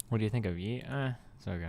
What do you think of Yi? It's okay.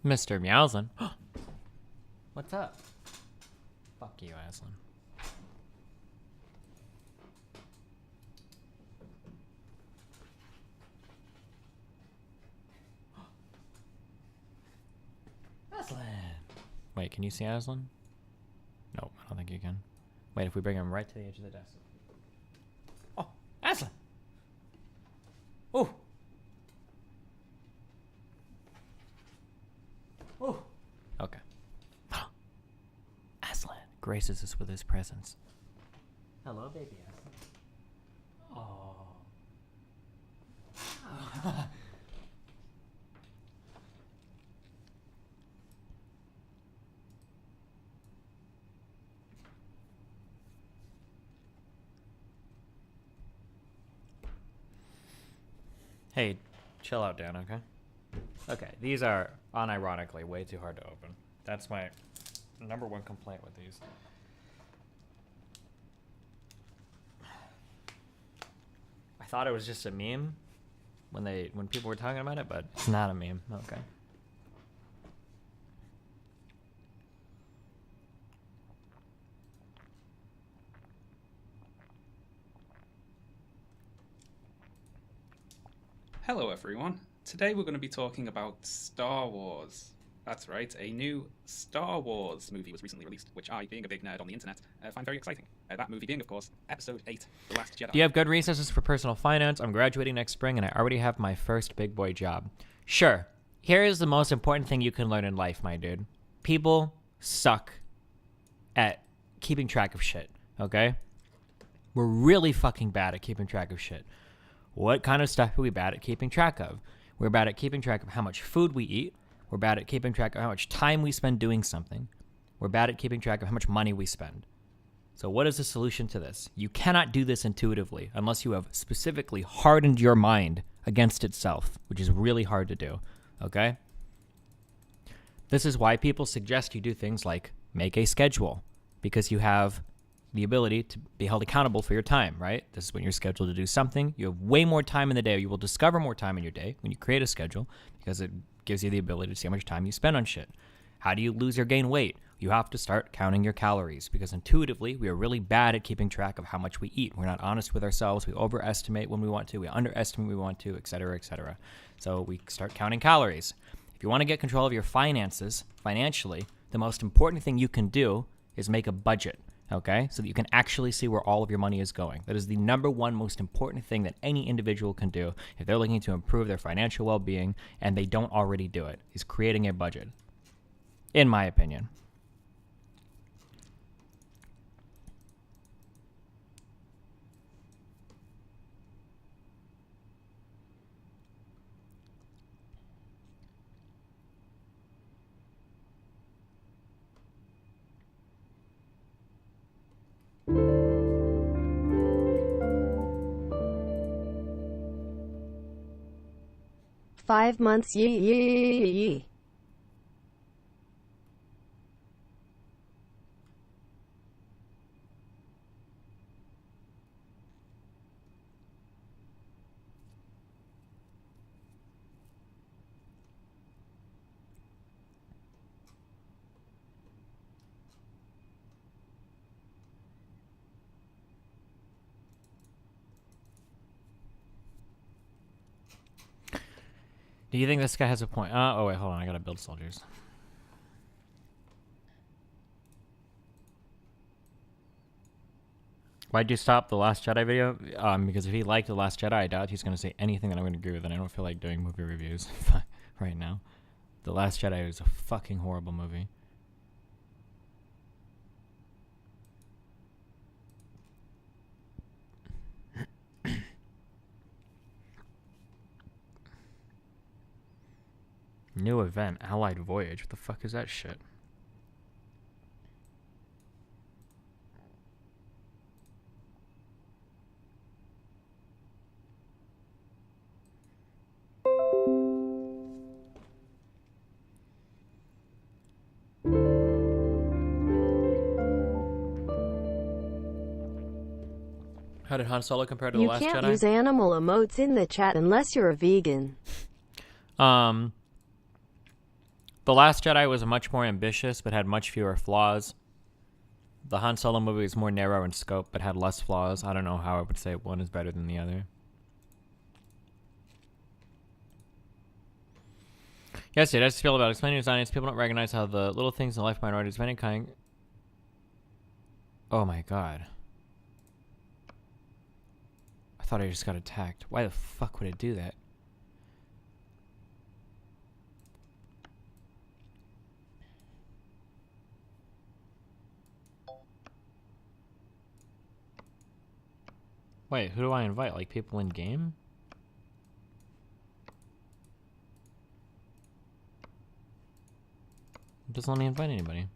Mr. Meowslin. What's up? Fuck you, Aslan. Aslan! Wait, can you see Aslan? Nope, I don't think you can. Wait, if we bring him right to the edge of the desk. Oh, Aslan! Oh! Oh! Okay. Aslan graces us with his presence. Hello, baby Aslan. Oh. Hey, chill out, Dan, okay? Okay, these are, unironically, way too hard to open. That's my number one complaint with these. I thought it was just a meme when people were talking about it, but it's not a meme. Okay. Hello everyone, today we're going to be talking about Star Wars. That's right, a new Star Wars movie was recently released, which I, being a big nerd on the internet, find very exciting. That movie being, of course, Episode 8, The Last Jedi. Do you have good resources for personal finance? I'm graduating next spring and I already have my first big boy job. Sure, here is the most important thing you can learn in life, my dude. People suck at keeping track of shit, okay? We're really fucking bad at keeping track of shit. What kind of stuff are we bad at keeping track of? We're bad at keeping track of how much food we eat. We're bad at keeping track of how much time we spend doing something. We're bad at keeping track of how much money we spend. So what is the solution to this? You cannot do this intuitively unless you have specifically hardened your mind against itself, which is really hard to do, okay? This is why people suggest you do things like make a schedule, because you have the ability to be held accountable for your time, right? This is when you're scheduled to do something. You have way more time in the day. You will discover more time in your day when you create a schedule because it gives you the ability to see how much time you spend on shit. How do you lose or gain weight? You have to start counting your calories, because intuitively we are really bad at keeping track of how much we eat. We're not honest with ourselves. We overestimate when we want to. We underestimate when we want to, etc., etc. So we start counting calories. If you want to get control of your finances financially, the most important thing you can do is make a budget, okay? So that you can actually see where all of your money is going. That is the number one most important thing that any individual can do if they're looking to improve their financial well-being and they don't already do it, is creating a budget, in my opinion. Five months. Yee. Do you think this guy has a point? Oh, wait, hold on. I gotta build soldiers. Why'd you stop the Last Jedi video? Because if he liked the Last Jedi, I doubt he's gonna say anything that I'm gonna agree with, and I don't feel like doing movie reviews right now. The Last Jedi is a fucking horrible movie. New event, Allied Voyage. What the fuck is that shit? How did Han Solo compare to The Last Jedi? You can't use animal emotes in the chat unless you're a vegan. The Last Jedi was much more ambitious, but had much fewer flaws. The Han Solo movie was more narrow in scope, but had less flaws. I don't know how I would say one is better than the other. Yes, it has to feel about explaining to audience. People don't recognize how the little things in life of minorities of any kind. Oh my god. I thought I just got attacked. Why the fuck would it do that? Wait, who do I invite? Like people in game? It doesn't let me invite anybody.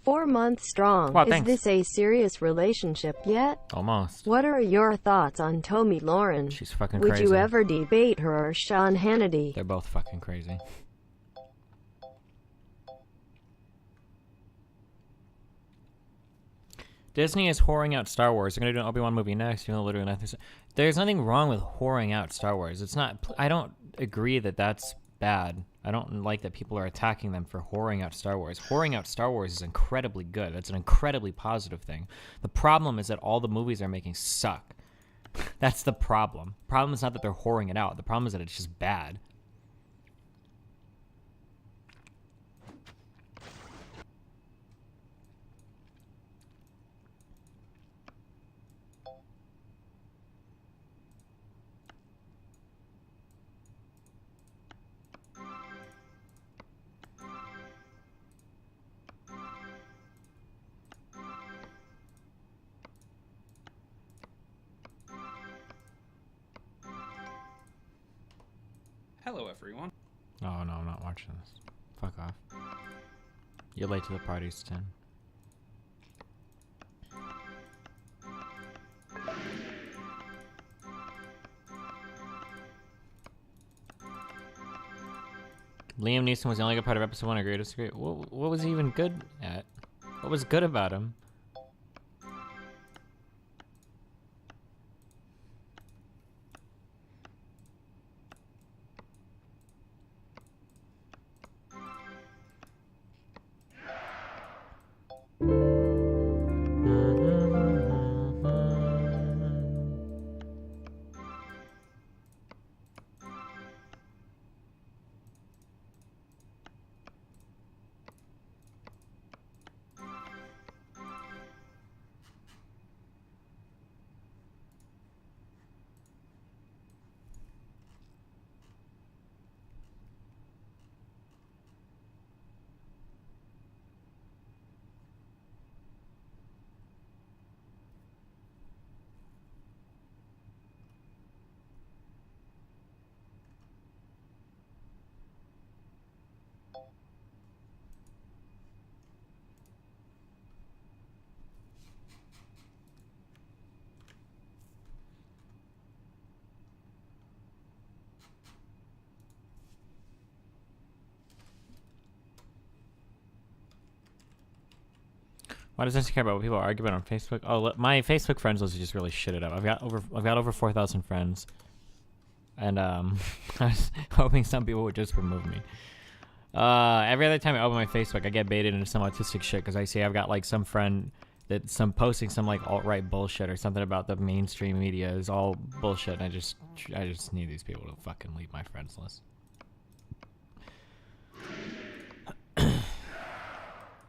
Four months strong. Wow, Is thanks. this a serious relationship yet? Almost. What are your thoughts on Tomi Lauren? She's fucking Would crazy. you ever debate her or Sean Hannity? They're both fucking crazy. Disney is whoring out Star Wars. They're gonna do an Obi-Wan movie next. You know, literally nothing. There's nothing wrong with whoring out Star Wars. It's not. I don't agree that that's bad. I don't like that people are attacking them for whoring out Star Wars. Whoring out Star Wars is incredibly good. That's an incredibly positive thing. The problem is that all the movies they're making suck. That's the problem. The problem is not that they're whoring it out. The problem is that it's just bad. Hello, everyone. Oh, no, I'm not watching this. Fuck off. You're late to the party, Stan. Liam Neeson was the only good part of episode 1. Agree or disagree? What was he even good at? What was good about him? Why does this care about what people argue about on Facebook? Oh, look, my Facebook friends list is just really shitted up. I've got over 4,000 friends, and I was hoping some people would just remove me. Every other time I open my Facebook, I get baited into some autistic shit because I see I've got like some friend that posting some like alt-right bullshit or something about the mainstream media is all bullshit, and I just need these people to fucking leave my friends list.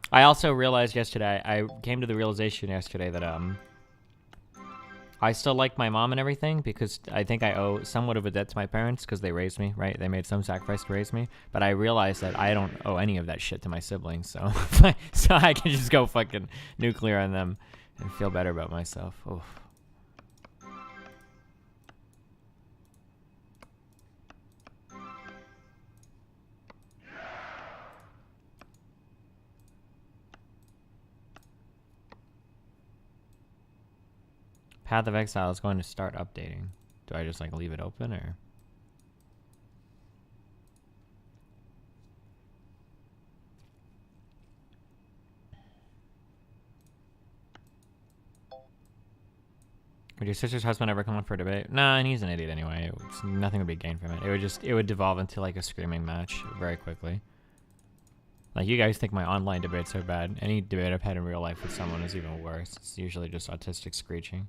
I also realized yesterday, I came to the realization yesterday that I still like my mom and everything because I think I owe somewhat of a debt to my parents because they raised me, right? They made some sacrifice to raise me. But I realized that I don't owe any of that shit to my siblings. So so I can just go fucking nuclear on them and feel better about myself. Oof. Path of Exile is going to start updating. Do I just like leave it open or? Would your sister's husband ever come on for a debate? Nah, and he's an idiot anyway. It's nothing would be gained from it. It would devolve into like a screaming match very quickly. Like, you guys think my online debates are bad. Any debate I've had in real life with someone is even worse. It's usually just autistic screeching.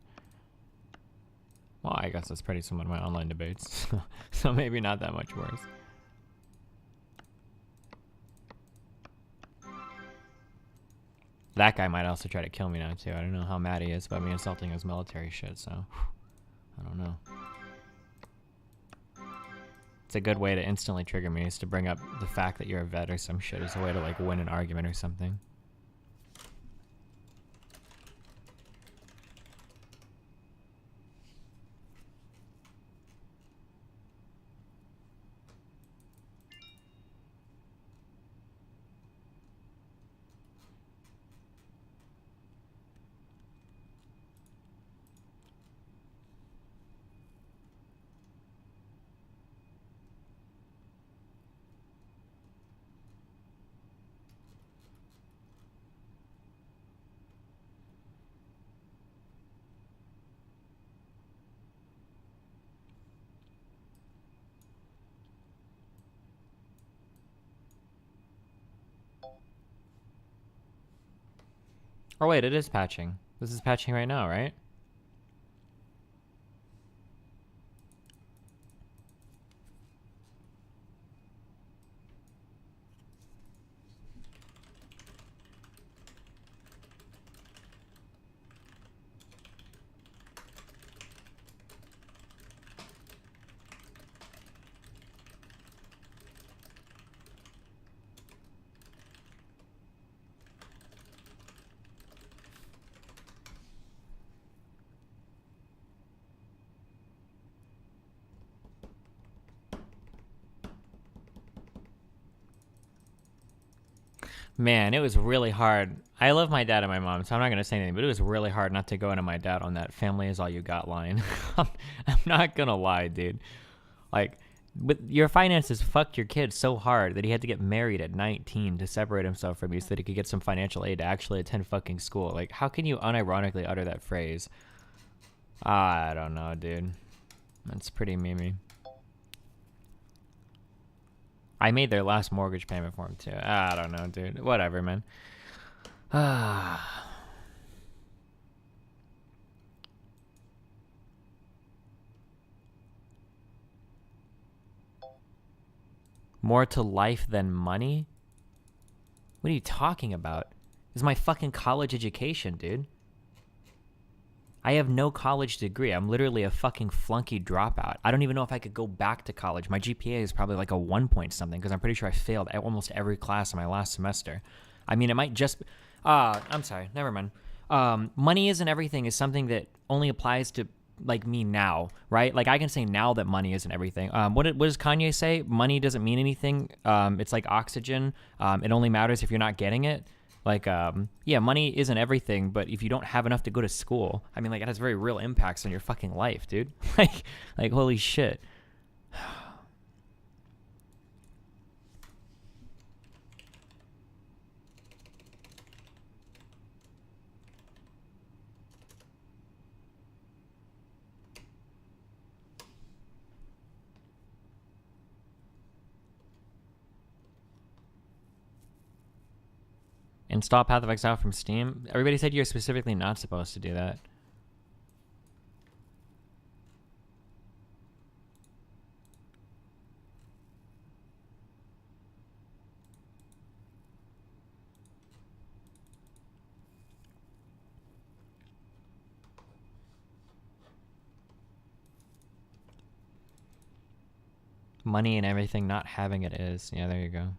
Well, I guess that's pretty similar to my online debates. So maybe not that much worse. That guy might also try to kill me now, too. I don't know how mad he is about me insulting his military shit, so... I don't know. It's a good way to instantly trigger me, is to bring up the fact that you're a vet or some shit as a way to, like, win an argument or something. Oh wait, it is patching. This is patching right now, right? Man, it was really hard. I love my dad and my mom, so I'm not going to say anything, but it was really hard not to go into my dad on that family is all you got line. I'm not going to lie, dude. Like, but your finances fucked your kid so hard that he had to get married at 19 to separate himself from you so that he could get some financial aid to actually attend fucking school. Like, how can you unironically utter that phrase? I don't know, dude. That's pretty memey. I made their last mortgage payment for him, too. I don't know, dude. Whatever, man. More to life than money? What are you talking about? This is my fucking college education, dude. I have no college degree. I'm literally a fucking flunky dropout. I don't even know if I could go back to college. My GPA is probably like a 1 point something because I'm pretty sure I failed almost every class in my last semester. I mean, it might just... I'm sorry. Never mind. Money isn't everything is something that only applies to, like, me now, right? Like, I can say now that money isn't everything. What does Kanye say? Money doesn't mean anything. It's like oxygen. It only matters if you're not getting it. Like, yeah, money isn't everything, but if you don't have enough to go to school, I mean, like, it has very real impacts on your fucking life, dude. like, holy shit. Install Path of Exile from Steam. Everybody said you're specifically not supposed to do that. Money and everything, not having it is. Yeah, there you go.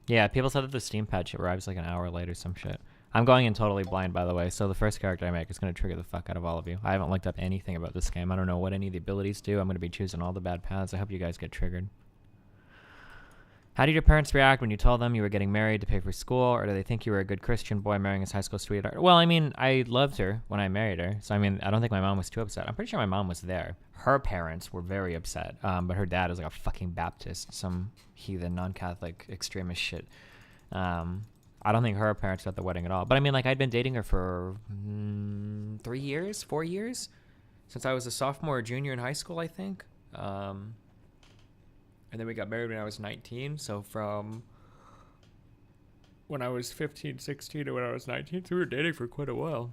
Yeah, people said that the Steam patch arrives like an hour late or some shit. I'm going in totally blind, by the way, so the first character I make is going to trigger the fuck out of all of you. I haven't looked up anything about this game. I don't know what any of the abilities do. I'm going to be choosing all the bad paths. I hope you guys get triggered. How did your parents react when you told them you were getting married to pay for school, or do they think you were a good Christian boy marrying his high school sweetheart? Well, I mean, I loved her when I married her, so I mean, I don't think my mom was too upset. I'm pretty sure my mom was there. Her parents were very upset, but her dad is like a fucking Baptist, some heathen, non-Catholic, extremist shit. I don't think her parents were at the wedding at all. But I mean, like, I'd been dating her for 4 years, since I was a sophomore or junior in high school, I think. And then we got married when I was 19. So from when I was 15, 16 to when I was 19, so we were dating for quite a while.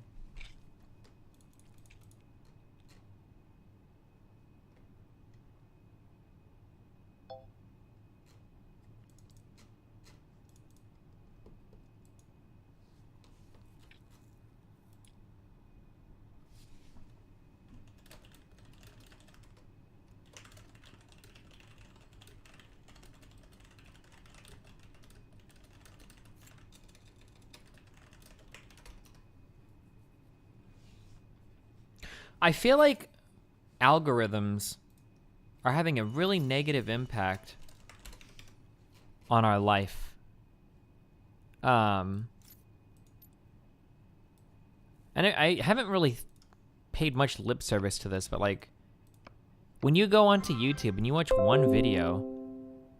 I feel like algorithms are having a really negative impact on our life. And I haven't really paid much lip service to this, but like, when you go onto YouTube and you watch one video,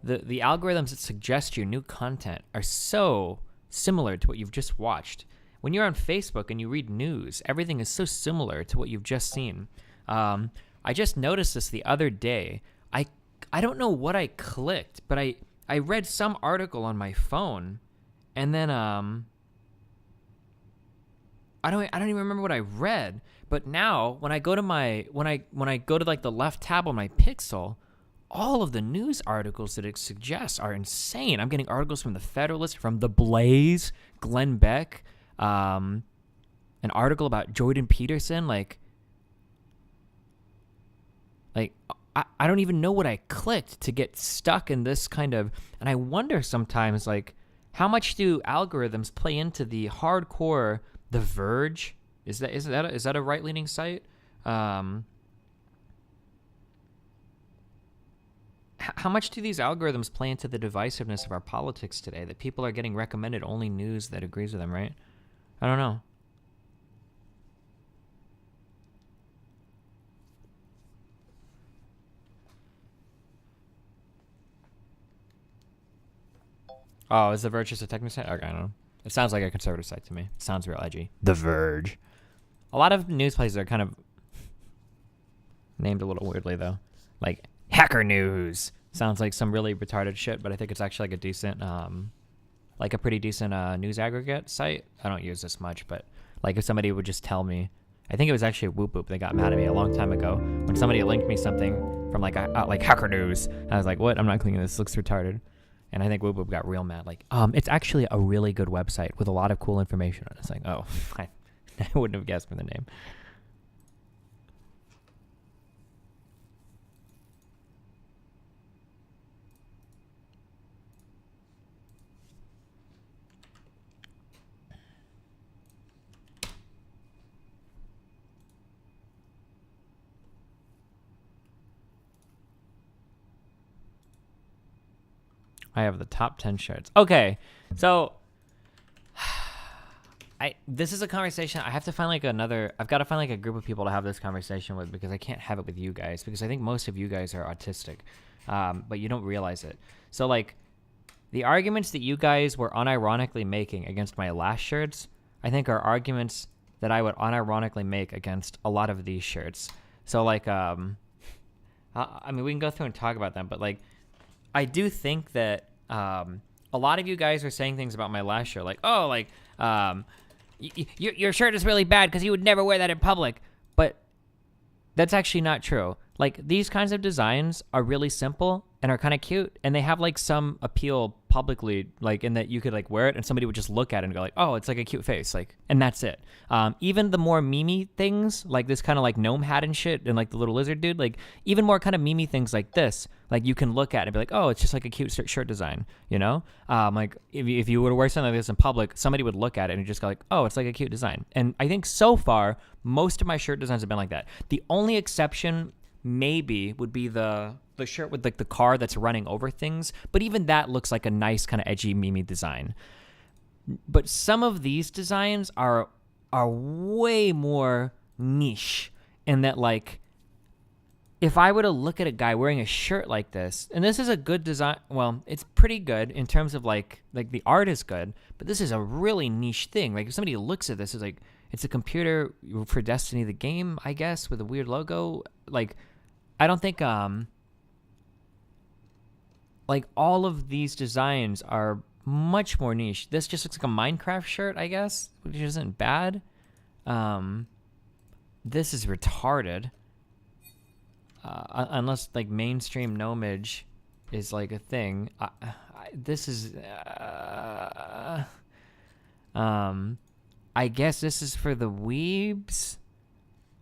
the algorithms that suggest you new content are so similar to what you've just watched. When you're on Facebook and you read news, everything is so similar to what you've just seen. I just noticed this the other day. I don't know what I clicked, but I read some article on my phone, and then I don't even remember what I read. But now when I go to when I go to like the left tab on my Pixel, all of the news articles that it suggests are insane. I'm getting articles from the Federalist, from The Blaze, Glenn Beck. An article about Jordan Peterson, like I don't even know what I clicked to get stuck in this kind of, and I wonder sometimes, like, how much do algorithms play into the hardcore, The Verge? Is that a right-leaning site? How much do these algorithms play into the divisiveness of our politics today, that people are getting recommended only news that agrees with them, right? I don't know. Oh, is The Verge just a technical site? Okay, I don't know. It sounds like a conservative site to me. It sounds real edgy. The Verge. A lot of news places are kind of named a little weirdly, though. Like, Hacker News. Sounds like some really retarded shit, but I think it's actually like a decent, like a pretty decent news aggregate site. I don't use this much, but like if somebody would just tell me, I think it was actually Whoop Whoop. They got mad at me a long time ago when somebody linked me something from like Hacker News. And I was like, what? I'm not clicking this. This looks retarded. And I think Whoop Whoop got real mad. Like, it's actually a really good website with a lot of cool information. And it's like, oh, I wouldn't have guessed from the name. I have the top 10 shirts. Okay, so this is a conversation. I have to find like I've got to find like a group of people to have this conversation with, because I can't have it with you guys, because I think most of you guys are autistic, but you don't realize it. So like the arguments that you guys were unironically making against my last shirts, I think are arguments that I would unironically make against a lot of these shirts. So like, I mean, we can go through and talk about them, but like, I do think that a lot of you guys are saying things about my last shirt, like, oh, like, your shirt is really bad because you would never wear that in public. But that's actually not true. Like, these kinds of designs are really simple and are kind of cute, and they have like some appeal publicly, like in that you could like wear it and somebody would just look at it and go like, oh, it's like a cute face, like, and that's it. Even the more memey things, like this kind of like gnome hat and shit, and like the little lizard dude, like even more kind of memey things like this, like you can look at it and be like, oh, it's just like a cute shirt design, you know? Like if you were to wear something like this in public, somebody would look at it and just go like, oh, it's like a cute design. And I think so far most of my shirt designs have been like that. The only exception maybe would be the shirt with like the car that's running over things, but even that looks like a nice kind of edgy memey design. But some of these designs are way more niche in that, like, if I were to look at a guy wearing a shirt like this, and this is a good design, well, it's pretty good in terms of like the art is good, but this is a really niche thing. Like if somebody looks at this, it's like, it's a computer for Destiny the game, I guess, with a weird logo. Like, I don't think like all of these designs are much more niche. This just looks like a Minecraft shirt, I guess, which isn't bad. This is retarded. Unless like mainstream gnomage is like a thing. This is I guess this is for the weebs.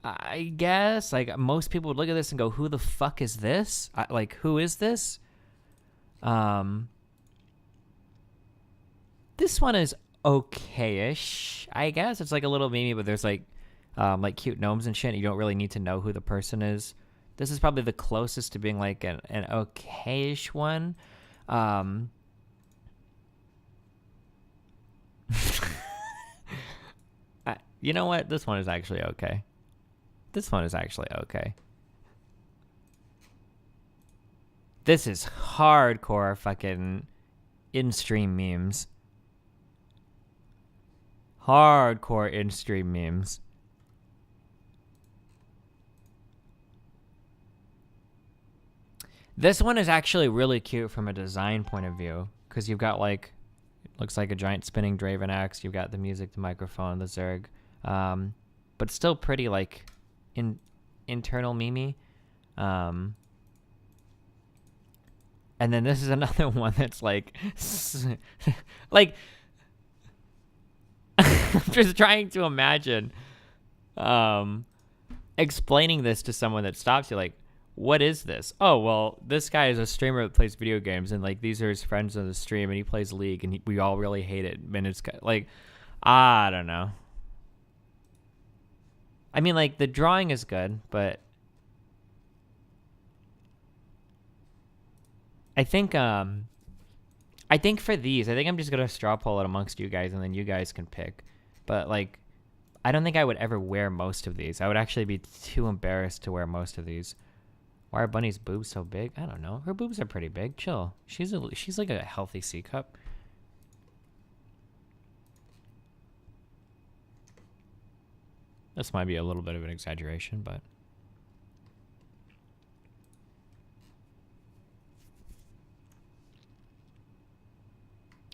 I guess like most people would look at this and go, who the fuck is this? Like, who is this? This one is okay-ish, I guess. It's like a little memey, but there's like cute gnomes and shit. You don't really need to know who the person is. This is probably the closest to being like an okay-ish one. You know what? This one is actually okay. This one is actually okay. This is hardcore fucking in-stream memes. Hardcore in-stream memes. This one is actually really cute from a design point of view, because you've got like, looks like a giant spinning Draven axe. You've got the music, the microphone, the Zerg, but still pretty like internal memey. And then this is another one that's like, like, I'm just trying to imagine explaining this to someone that stops you, like, what is this? Oh, well, this guy is a streamer that plays video games, and like these are his friends on the stream, and he plays League, and we all really hate it. And it's like, I don't know. I mean, like, the drawing is good, but I think for these, I think I'm just gonna straw poll it amongst you guys, and then you guys can pick. But like, I don't think I would ever wear most of these. I would actually be too embarrassed to wear most of these. Why are Bunny's boobs so big? I don't know. Her boobs are pretty big. Chill. She's like a healthy C cup. This might be a little bit of an exaggeration, but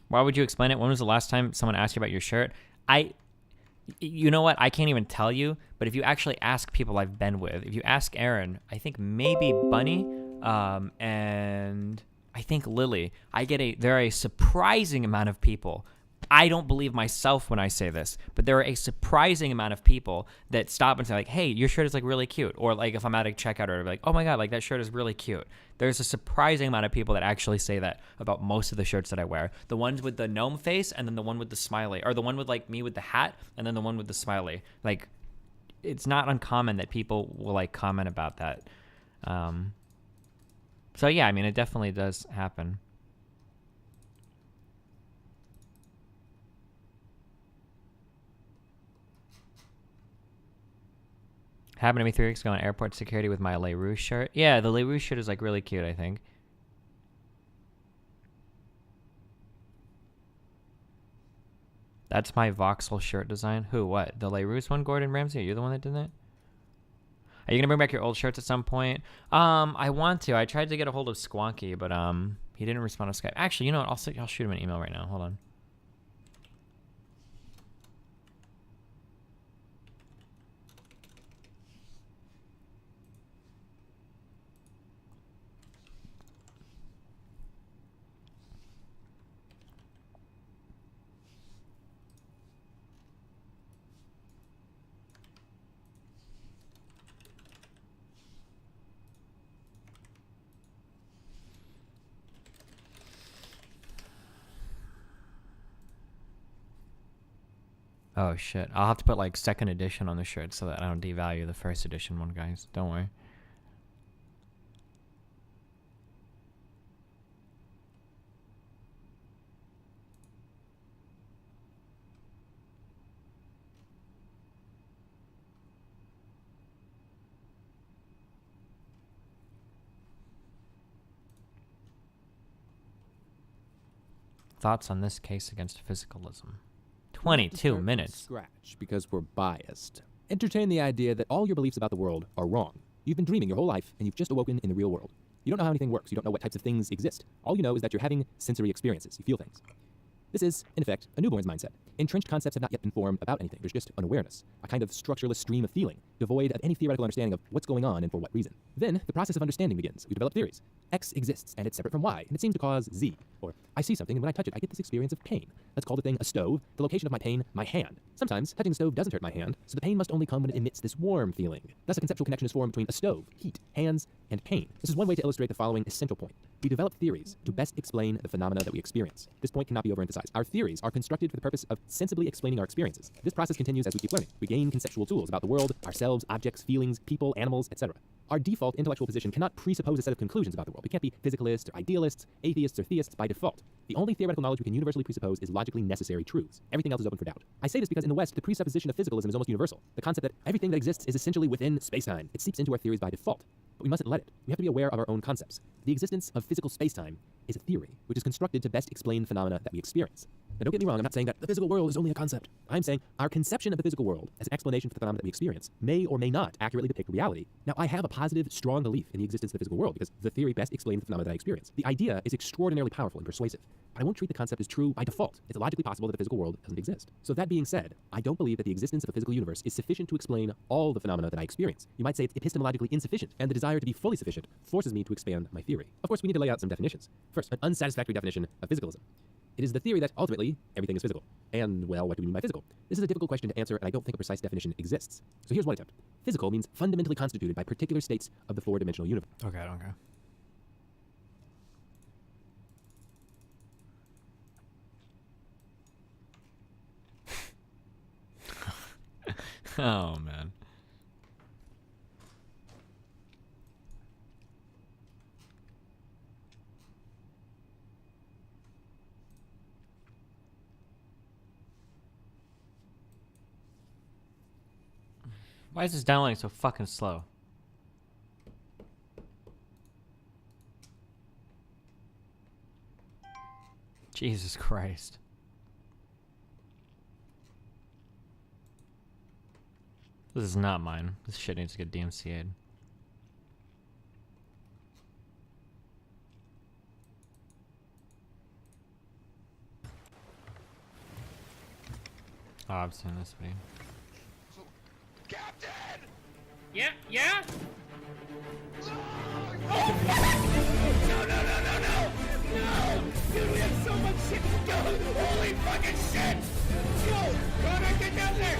why would you explain it? When was the last time someone asked you about your shirt? You know what? I can't even tell you, but if you actually ask people I've been with, if you ask Aaron, I think maybe Bunny, and I think Lily, there are a surprising amount of people. I don't believe myself when I say this, but there are a surprising amount of people that stop and say like, hey, your shirt is like really cute. Or like if I'm at a checkout or like, oh my God, like that shirt is really cute. There's a surprising amount of people that actually say that about most of the shirts that I wear. The ones with the gnome face, and then the one with the smiley, or the one with like me with the hat, and then the one with the smiley. Like, it's not uncommon that people will like comment about that. So yeah, I mean, it definitely does happen. Happened to me 3 weeks ago in airport security with my Le Rouge shirt. Yeah, the Le Rouge shirt is like really cute, I think. That's my voxel shirt design. Who, what? The Le Rouge one, Gordon Ramsay? Are you the one that did that? Are you gonna bring back your old shirts at some point? I want to. I tried to get a hold of Squonky, but He didn't respond to Skype. Actually, you know what? I'll shoot him an email right now. Hold on. Oh shit. I'll have to put like second edition on the shirt so that I don't devalue the first edition one, guys. Don't worry. Thoughts on this case against physicalism? 22 minutes. Scratch because we're biased. Entertain the idea that all your beliefs about the world are wrong. You've been dreaming your whole life and you've just awoken in the real world. You don't know how anything works. You don't know what types of things exist. All you know is that you're having sensory experiences. You feel things. This is, in effect, a newborn's mindset. Entrenched concepts have not yet been formed about anything. There's just unawareness, a kind of structureless stream of feeling, devoid of any theoretical understanding of what's going on and for what reason. Then, the process of understanding begins. We develop theories. X exists, and it's separate from Y, and it seems to cause Z. Or, I see something, and when I touch it, I get this experience of pain. Let's call the thing a stove. The location of my pain, my hand. Sometimes, touching the stove doesn't hurt my hand, so the pain must only come when it emits this warm feeling. Thus, a conceptual connection is formed between a stove, heat, hands, and pain. This is one way to illustrate the following essential point. We develop theories to best explain the phenomena that we experience. This point cannot be overemphasized. Our theories are constructed for the purpose of sensibly explaining our experiences. This process continues as we keep learning. We gain conceptual tools about the world, ourselves, objects, feelings, people, animals, etc. Our default intellectual position cannot presuppose a set of conclusions about the world. We can't be physicalists or idealists, atheists or theists by default. The only theoretical knowledge we can universally presuppose is logically necessary truths. Everything else is open for doubt. I say this because in the West, the presupposition of physicalism is almost universal. The concept that everything that exists is essentially within space-time. It seeps into our theories by default. But we mustn't let it. We have to be aware of our own concepts. The existence of physical space-time is a theory, which is constructed to best explain the phenomena that we experience. Now don't get me wrong, I'm not saying that the physical world is only a concept. I'm saying our conception of the physical world as an explanation for the phenomena that we experience may or may not accurately depict reality. Now I have a positive, strong belief in the existence of the physical world because the theory best explains the phenomena that I experience. The idea is extraordinarily powerful and persuasive, but I won't treat the concept as true by default. It's logically possible that the physical world doesn't exist. So that being said, I don't believe that the existence of a physical universe is sufficient to explain all the phynomena that I experience. You might say it's epistemologically insufficient, and the desire to be fully sufficient forces me to expand my theory. Of course, we need to lay out some definitions. First, an unsatisfactory definition of physicalism. It is the theory that ultimately everything is physical. And, well, what do we mean by physical? This is a difficult question to answer, and I don't think a precise definition exists. So here's one attempt. Physical means fundamentally constituted by particular states of the four-dimensional universe. Okay. Oh, man. Why is this downloading so fucking slow? Jesus Christ. This is not mine. This shit needs to get DMCA'd. Oh, I've seen this video. Captain! Yeah? No! Dude, we have so much shit to go! Holy fucking shit! Yo! Connor, get down there!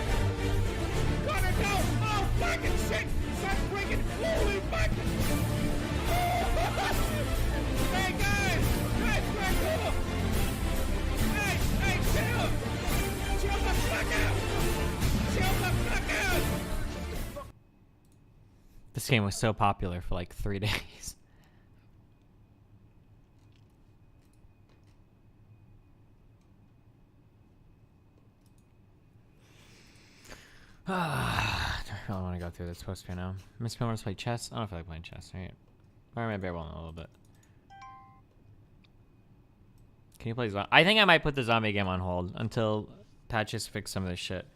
Connor, go! Oh, fucking shit! Start breaking! Holy fuck! Hey, guys! Cool! Hey, chill! Chill the fuck out! Chill the fuck out! This game was so popular for like 3 days. I don't want to go through this post right now. Miss Pill wants to play chess. I don't feel like playing chess, right? Or maybe I will in a little bit. Can you play zombie? I think I might put the zombie game on hold until patches fix some of this shit.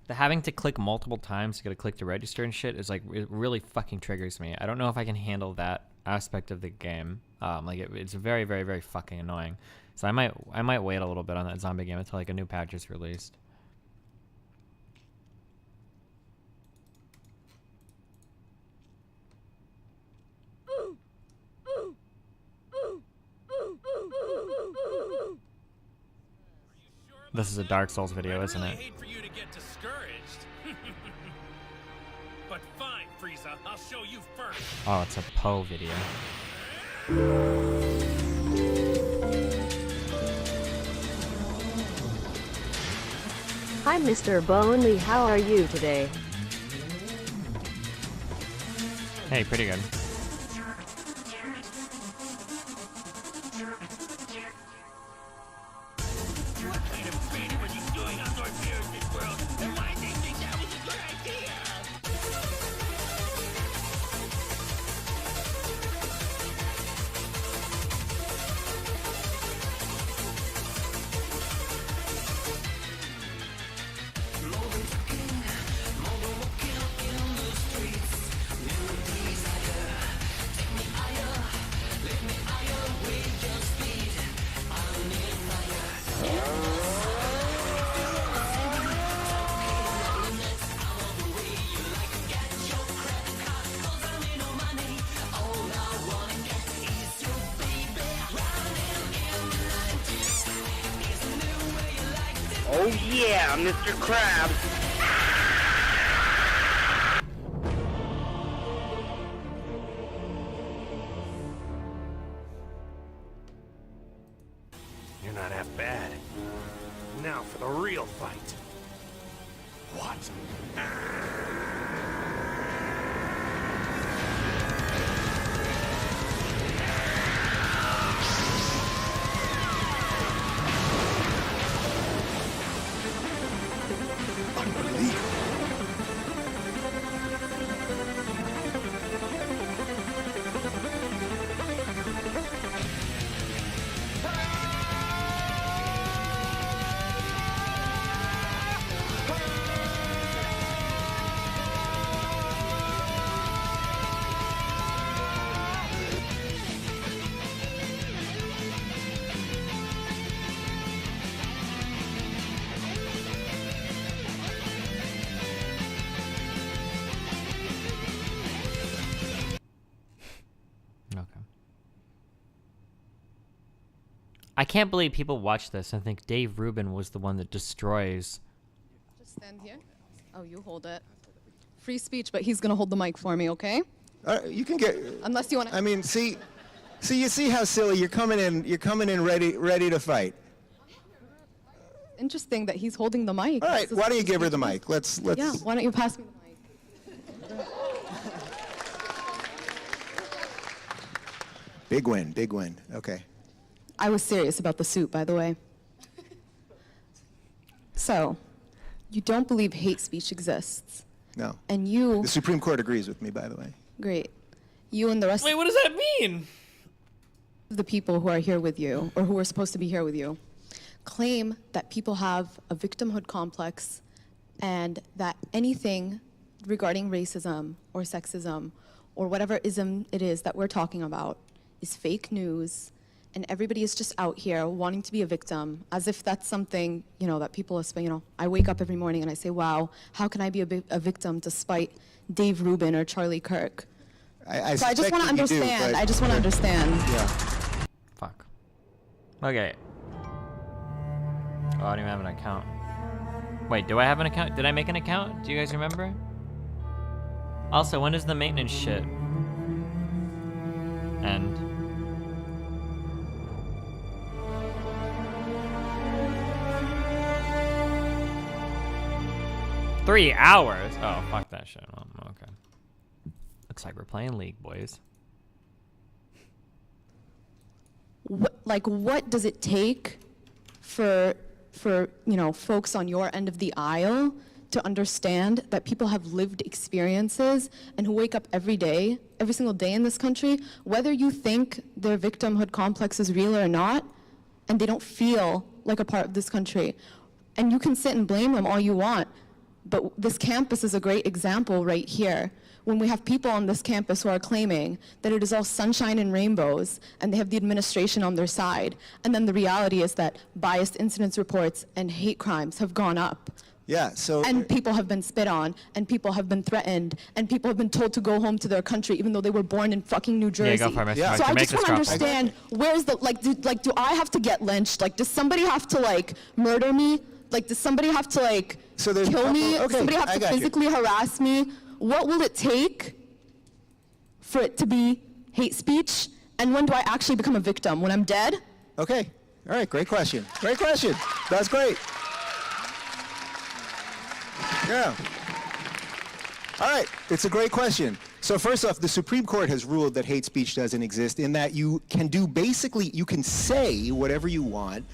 The having to click multiple times to get a click to register and shit is like, it really fucking triggers me. I don't know if I can handle that aspect of the game. Like it's very, very, very fucking annoying. So I might wait a little bit on that zombie game until like a new patch is released. This is a Dark Souls video, isn't it? I hate for you to get discouraged. But fine, Frieza, I'll show you first. Oh, it's a PoE video. Hi Mr. Bonely, how are you today? Hey, pretty good. What kind of training were you doing outdoor here in this world? And why do you think that was a good idea? Oh yeah, Mr. Krabs. You're not half bad. Now for the real fight. What? Okay. I can't believe people watch this and think Dave Rubin was the one that destroys. Just stand here. Oh, you hold it. Free speech, but he's gonna hold the mic for me, okay? You can get. Unless you want to. I mean, see, you see how silly you're coming in. You're coming in ready to fight. Interesting that he's holding the mic. All right, why don't you give her the mic? Let's. Yeah. Why don't you pass me the mic? Big win, big win. Okay. I was serious about the suit, by the way. So, you don't believe hate speech exists, No. and you. The Supreme Court agrees with me, by the way. Great. You and the rest. Wait, what does that mean? Of the people who are here with you, or who are supposed to be here with you, claim that people have a victimhood complex and that anything regarding racism or sexism or whatever ism it is that we're talking about is fake news, and everybody is just out here wanting to be a victim, as if that's something, you know, that people are, I wake up every morning and I say, wow, how can I be a victim despite Dave Rubin or Charlie Kirk? So I just want to understand. I just want to understand. Yeah. Fuck. Okay. Oh, I don't even have an account. Wait, do I have an account? Did I make an account? Do you guys remember? Also, when does the maintenance shit end? $3 hours? Oh, fuck that shit. Oh, okay. Looks like we're playing League, boys. What does it take for folks on your end of the aisle to understand that people have lived experiences and who wake up every day, every single day in this country, whether you think their victimhood complex is real or not, and they don't feel like a part of this country. And you can sit and blame them all you want, But this campus is a great example right here. When we have people on this campus who are claiming that it is all sunshine and rainbows and they have the administration on their side, and then the reality is that biased incidents reports and hate crimes have gone up. Yeah, so... And people have been spit on, and people have been threatened, and people have been told to go home to their country even though they were born in fucking New Jersey. Yeah, go for it, Mr. Yeah. So I Make just this want to drop. understand, where's the, do I have to get lynched? Like, does somebody have to, like, murder me? Like, does somebody have to, like, So there's kill me? okay, Does somebody have I to got you. physically harass me? What will it take for it to be hate speech? And when do I actually become a victim? When I'm dead? Okay. All right. Great question. Great question. That's great. Yeah. All right. It's a great question. So first off, the Supreme Court has ruled that hate speech doesn't exist in that you can do basically, you can say whatever you want,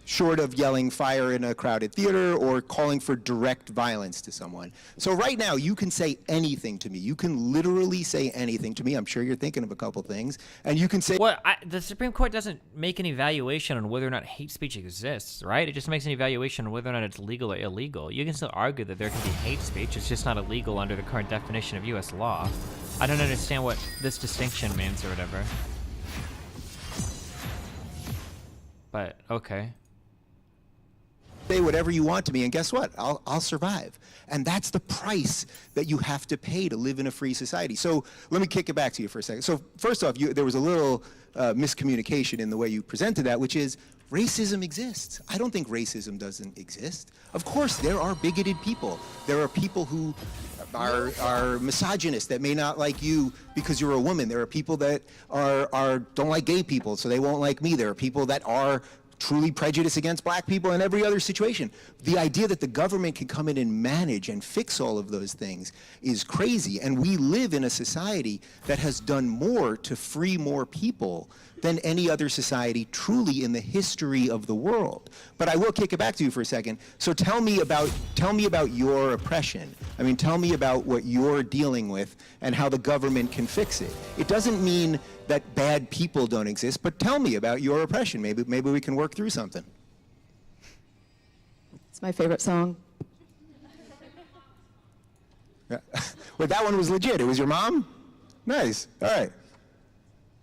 short of yelling fire in a crowded theater or calling for direct violence to someone. So right now, you can say anything to me. You can literally say anything to me. I'm sure you're thinking of a couple things. And you can say... Well, the Supreme Court doesn't make an evaluation on whether or not hate speech exists, right? It just makes an evaluation on whether or not it's legal or illegal. You can still argue that there can be hate speech. It's just not illegal under the current definition of U.S. law. I don't understand what this distinction means or whatever. But, okay. Say whatever you want to me, and guess what? I'll survive. And that's the price that you have to pay to live in a free society. So let me kick it back to you for a second. So first off, there was a little miscommunication in the way you presented that, which is racism exists. I don't think racism doesn't exist. Of course, there are bigoted people. There are people who are misogynist that may not like you because you're a woman. There are people that don't like gay people, so they won't like me. There are people that are truly prejudiced against black people in every other situation. The idea that the government can come in and manage and fix all of those things is crazy. And we live in a society that has done more to free more people than any other society truly in the history of the world. But I will kick it back to you for a second. So tell me about your oppression. I mean, tell me about what you're dealing with and how the government can fix it. It doesn't mean that bad people don't exist, but tell me about your oppression. Maybe we can work through something. It's my favorite song. Yeah. Well, that one was legit. It was your mom? Nice. All right.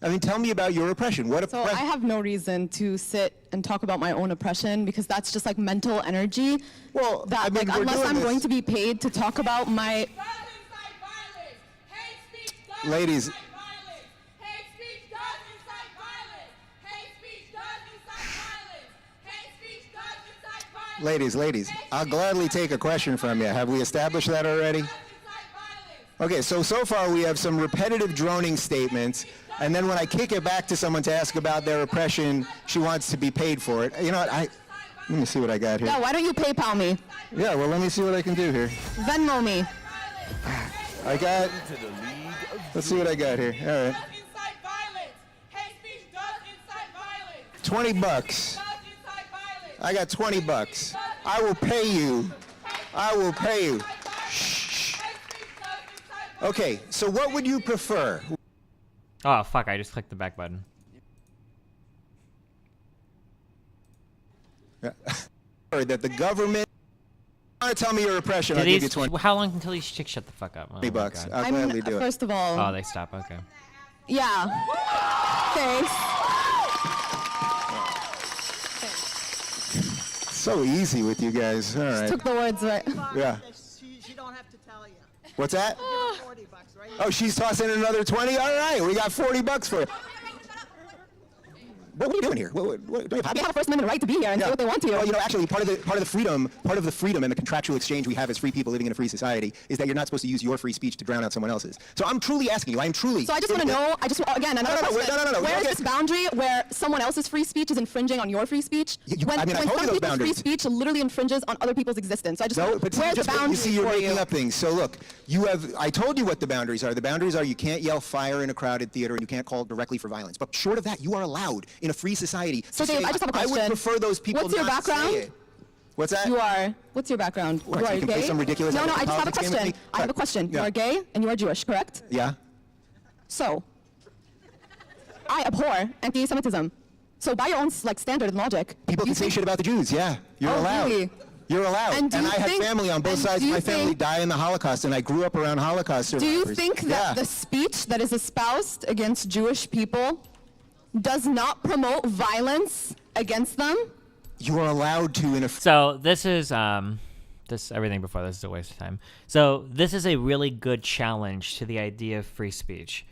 I mean, tell me about your oppression. So I have no reason to sit and talk about my own oppression because that's just like mental energy. Well, that I mean, like we're unless doing I'm this- going to be paid to talk about my Ladies. Ladies, I'll gladly take a question from you. Have we established that already? Okay, so far we have some repetitive droning statements, and then when I kick it back to someone to ask about their oppression, she wants to be paid for it. You know what, let me see what I got here. Yeah, why don't you PayPal me? Yeah, well, let me see what I can do here. Venmo me. Let's see what I got here. All right. $20. I got $20. I will pay you. Shh. Okay, so what would you prefer? Oh, fuck, I just clicked the back button. That the government... Want to tell me your oppression, I'll Do give you these, 20 how long until these chicks shut the fuck up? Oh, my bucks. God. I'll gladly do it. First of all, Oh, they stop, okay. yeah. Thanks. So easy with you guys. All right. Took the words right. Yeah. She don't have to tell you. What's that? $40, right? Oh, she's tossing in another 20? All right, we got $40 for you. What are you doing here? Do you have They hobby? have a First Amendment right to be here and say what they want to. Well, actually, part of the freedom and the contractual exchange we have as free people living in a free society is that you're not supposed to use your free speech to drown out someone else's. So I'm truly asking you. I am truly. So I just want to know, again, another question. No. Where is Okay. this boundary where someone else's free speech is infringing on your free speech? When I told you some those people's free boundaries. speech literally infringes on other people's existence. So I just No, want but where's the boundary you see, you're for making you? up things. So look, I told you what the boundaries are. The boundaries are you can't yell fire in a crowded theater and you can't call directly for violence. But short of that, you are allowed in a free society. So to Dave, say, I just have a I question. would prefer those people What's your not background? say it. What's that? What's your background? What, You so are you can play gay? some ridiculous No, I just have a politics game with question. me? I have a question. Yeah. You are gay and you are Jewish, correct? Yeah. So, I abhor anti-Semitism. So by your own standard and logic, People can say shit about the Jews. Yeah, you're Oh, allowed. really? You're allowed. And do And you I had think- family on both and sides do of you my family think- die in the Holocaust, and I grew up around Holocaust Do survivors. you think that Yeah. the speech that is espoused against Jewish people does not promote violence against them? You are allowed to in a So this is everything before this is a waste of time. So this is a really good challenge to the idea of free speech.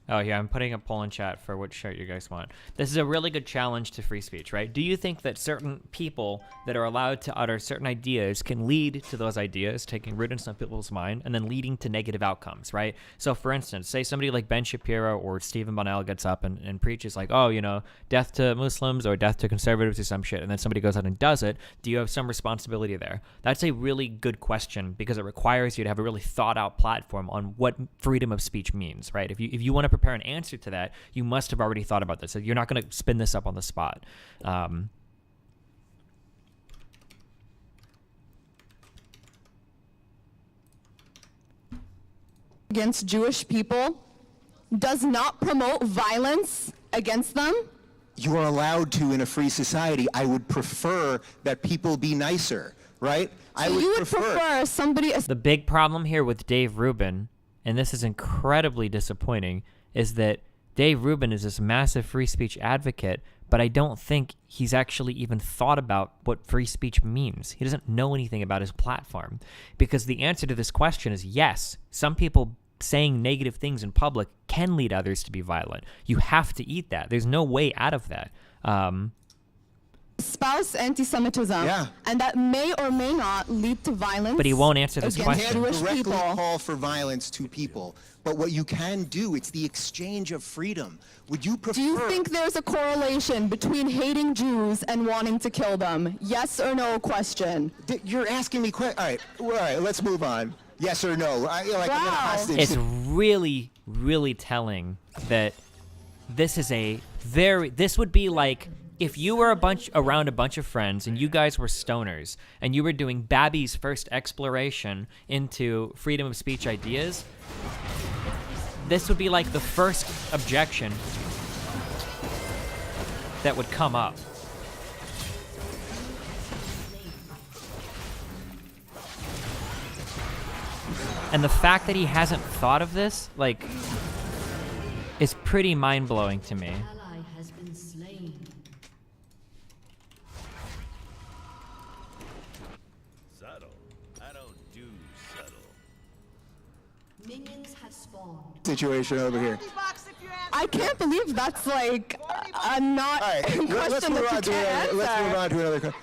Oh yeah, I'm putting a poll in chat for which shirt you guys want. This is a really good challenge to free speech, right? Do you think that certain people that are allowed to utter certain ideas can lead to those ideas taking root in some people's mind and then leading to negative outcomes, right? So for instance, say somebody like Ben Shapiro or Stephen Bonnell gets up and preaches like, oh, you know, death to Muslims or death to conservatives or some shit, and then somebody goes out and does it. Do you have some responsibility there? That's a really good question because it requires you to have a really thought out platform on what freedom of speech means, right? If you want to prepare an answer to that, you must have already thought about this. So you're not going to spin this up on the spot. Against Jewish people does not promote violence against them? You are allowed to in a free society. I would prefer that people be nicer, right? I So you would prefer somebody... The big problem here with Dave Rubin, and this is incredibly disappointing, is that Dave Rubin is this massive free speech advocate, but I don't think he's actually even thought about what free speech means. He doesn't know anything about his platform. Because the answer to this question is yes, some people saying negative things in public can lead others to be violent. You have to eat that. There's no way out of that. Espouse anti-Semitism, and that may or may not lead to violence. But he won't answer this against question. Jewish directly people. call for violence to people. But what you can do, it's the exchange of freedom. Would you prefer... Do you think there's a correlation between hating Jews and wanting to kill them? Yes or no question. You're asking me questions. All right, let's move on. Yes or no? I'm in a hostage. It's really, really telling that this is this would be like if you were around a bunch of friends and you guys were stoners and you were doing Babby's first exploration into freedom of speech ideas, this would be like the first objection that would come up. And the fact that he hasn't thought of this, like, is pretty mind-blowing to me. Ally has been slain. Subtle. I don't do subtle. Minions have spawned. Situation over here. I can't believe that's like a not All right, question let's move that you on to can't another. Let's answer. move on to another.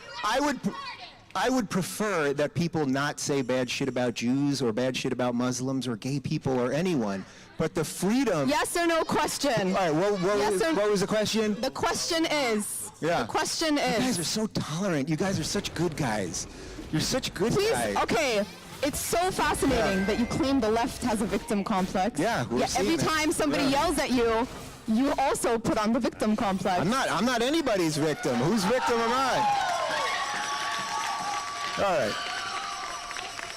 I would prefer that people not say bad shit about Jews or bad shit about Muslims or gay people or anyone, but the freedom. Yes or no question. All right, what was the question? The question is. Yeah. The question You guys is. are so tolerant. You guys are such good guys. You're such good Please, guys. okay. It's so fascinating that you claim the left has a victim complex. Yeah, we're seeing every it. time somebody Yeah. yells at you, you also put on the victim complex. I'm not anybody's victim. Whose victim am I? All right.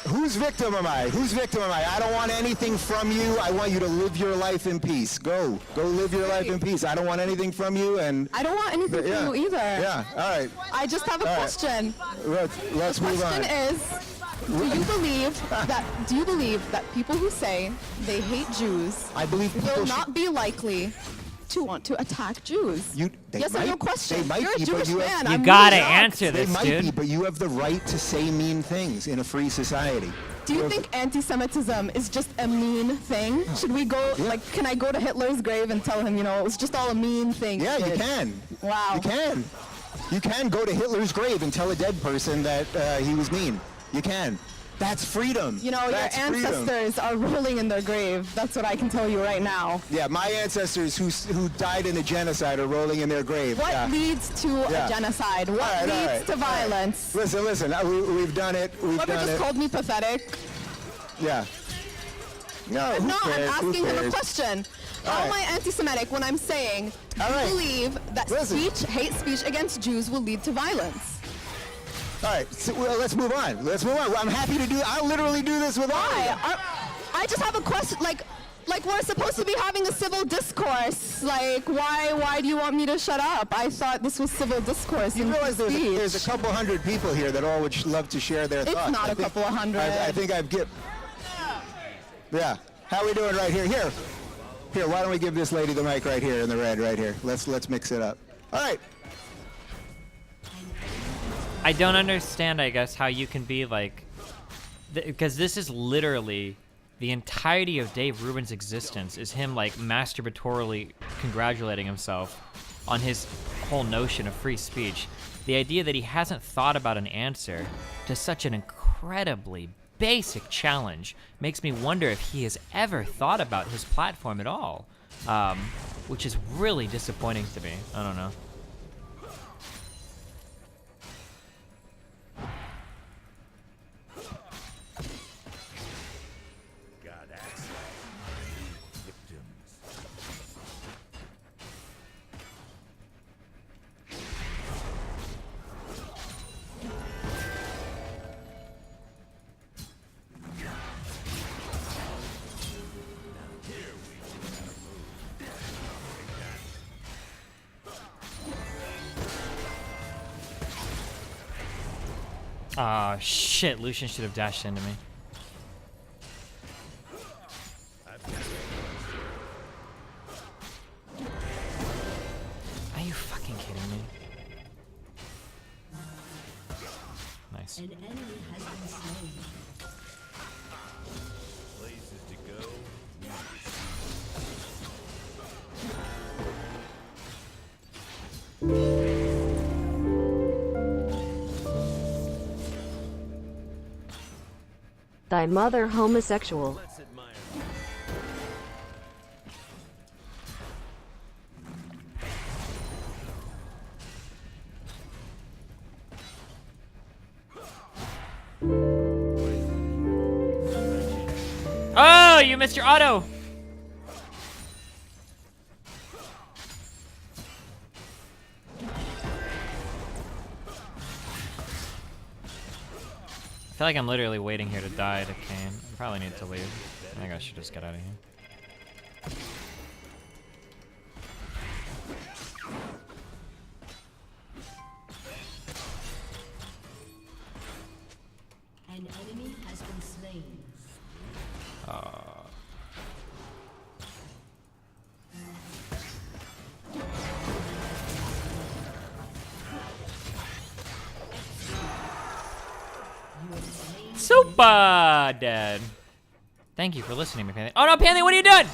Whose victim am I? Whose victim am I? I don't want anything from you. I want you to live your life in peace. Go live your life in peace. I don't want anything from you, and I don't want anything from you either. yeah. All right. I just have a All right. question. Let's move on. Question is, do you believe that people who say they hate Jews I believe people will should- not be likely to want to attack Jews? They Yes or no might- question? they might You're a be, but Jewish you have- man. You I'm gotta really shocked. answer They this, might dude. be, but you have the right to say mean things in a free society. Do you think anti-Semitism is just a mean thing? Should we go, can I go to Hitler's grave and tell him, it was just all a mean thing? Yeah, he you did? can. Wow. You can. You can go to Hitler's grave and tell a dead person that he was mean. You can. That's freedom. Your That's freedom. ancestors are rolling in their grave. That's what I can tell you right now. Yeah, my ancestors who died in a genocide are rolling in their grave. What Yeah. leads to Yeah. a genocide? What All right, all leads right, to all right. violence? Listen. We've done it. We've Whoever done just it. called me pathetic. Yeah. No, who No, I'm cares? Who asking him a cares? question. How am I anti-Semitic when I'm saying All you right. believe that Listen. hate speech against Jews will lead to violence? All right, well, let's move on. I'm happy to do. I'll literally do this with all of you. I just have a question. Like, we're supposed to be having a civil discourse. Like, why do you want me to shut up? I thought this was civil discourse. You and realize speech. there's a couple hundred people here that all would love to share their thoughts. It's not I a think- couple of hundred. I think I've given. Yeah. How we doing right here? Here. Here. Why don't we give this lady the mic right here in the red right here? Let's mix it up. All right. I don't understand, I guess, how you can be like, because this is literally the entirety of Dave Rubin's existence is him like masturbatorily congratulating himself on his whole notion of free speech. The idea that he hasn't thought about an answer to such an incredibly basic challenge makes me wonder if he has ever thought about his platform at all, which is really disappointing to me. I don't know. Aw, shit, Lucian should have dashed into me. Are you fucking kidding me? Nice. An enemy has been slain. Places to go. Thy mother homosexual. Let's admire. Oh, you missed your auto! I feel like I'm literally waiting here to die to Kane. I probably need to leave. I think I should just get out of here. An enemy has been slain. Super dead. Thank you for listening, Pantheon. Oh no, Pantheon, what are you doing?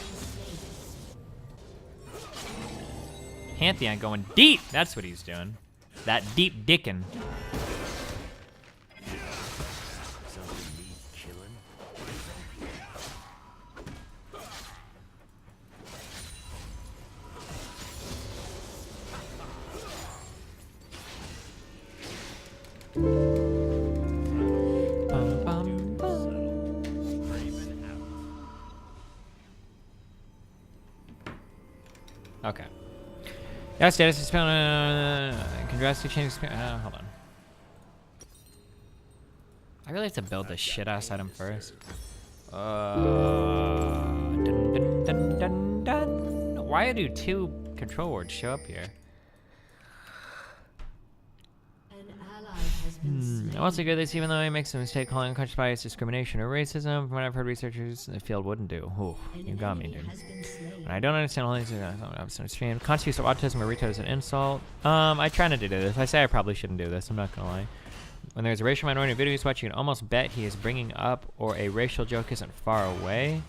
Pantheon going deep. That's what he's doing. That deep dickin'. Bum, bum, bum. Okay. Yeah, status is found. Congrats to change. Hold on. I really have to build this shit ass item first. Dun, dun, dun, dun, dun. Why do two control words show up here? An ally has been slain. I want to go this even though I make some mistake calling unconscious bias discrimination or racism. From what I've heard researchers in the field wouldn't do. Ooh, you got me, dude. Has been slain. And I don't understand all these things. On stream. Constant use of autism or retard is an insult. I try not to do this. I say I probably shouldn't do this. I'm not gonna lie. When there's a racial minority video you watch, you can almost bet he is bringing up or a racial joke isn't far away.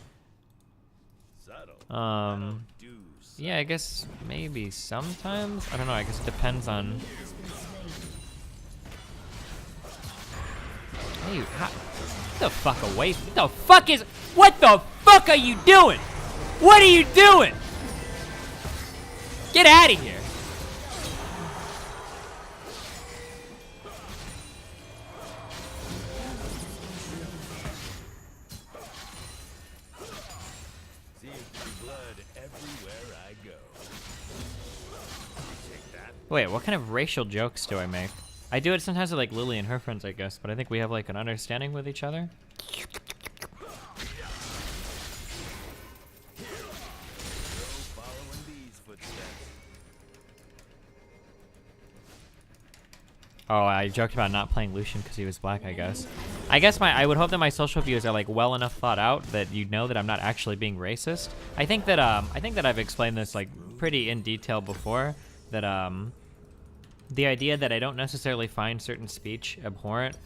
Yeah, I guess maybe sometimes. I don't know. I guess it depends on. Hey, get the fuck away! What the fuck is? What the fuck are you doing? What are you doing? Get out of here! Seems to be blood everywhere I go. Take that. Wait, what kind of racial jokes do I make? I do it sometimes with like Lily and her friends, I guess, but I think we have like an understanding with each other. Oh, I joked about not playing Lucian because he was black, I guess. I would hope that my social views are like well enough thought out that you know that I'm not actually being racist. I think that I've explained this like pretty in detail before, that the idea that I don't necessarily find certain speech abhorrent,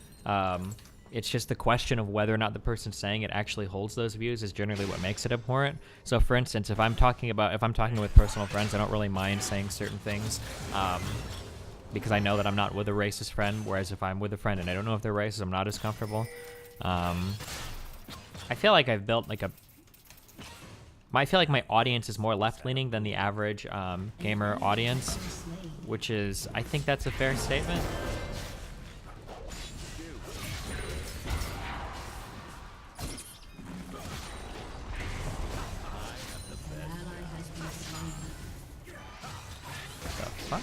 it's just the question of whether or not the person saying it actually holds those views is generally what makes it abhorrent. So for instance, if I'm talking with personal friends, I don't really mind saying certain things, because I know that I'm not with a racist friend, whereas if I'm with a friend and I don't know if they're racist, I'm not as comfortable. I feel like I've built like I feel like my audience is more left-leaning than the average gamer audience, which is, I think that's a fair statement. The fuck?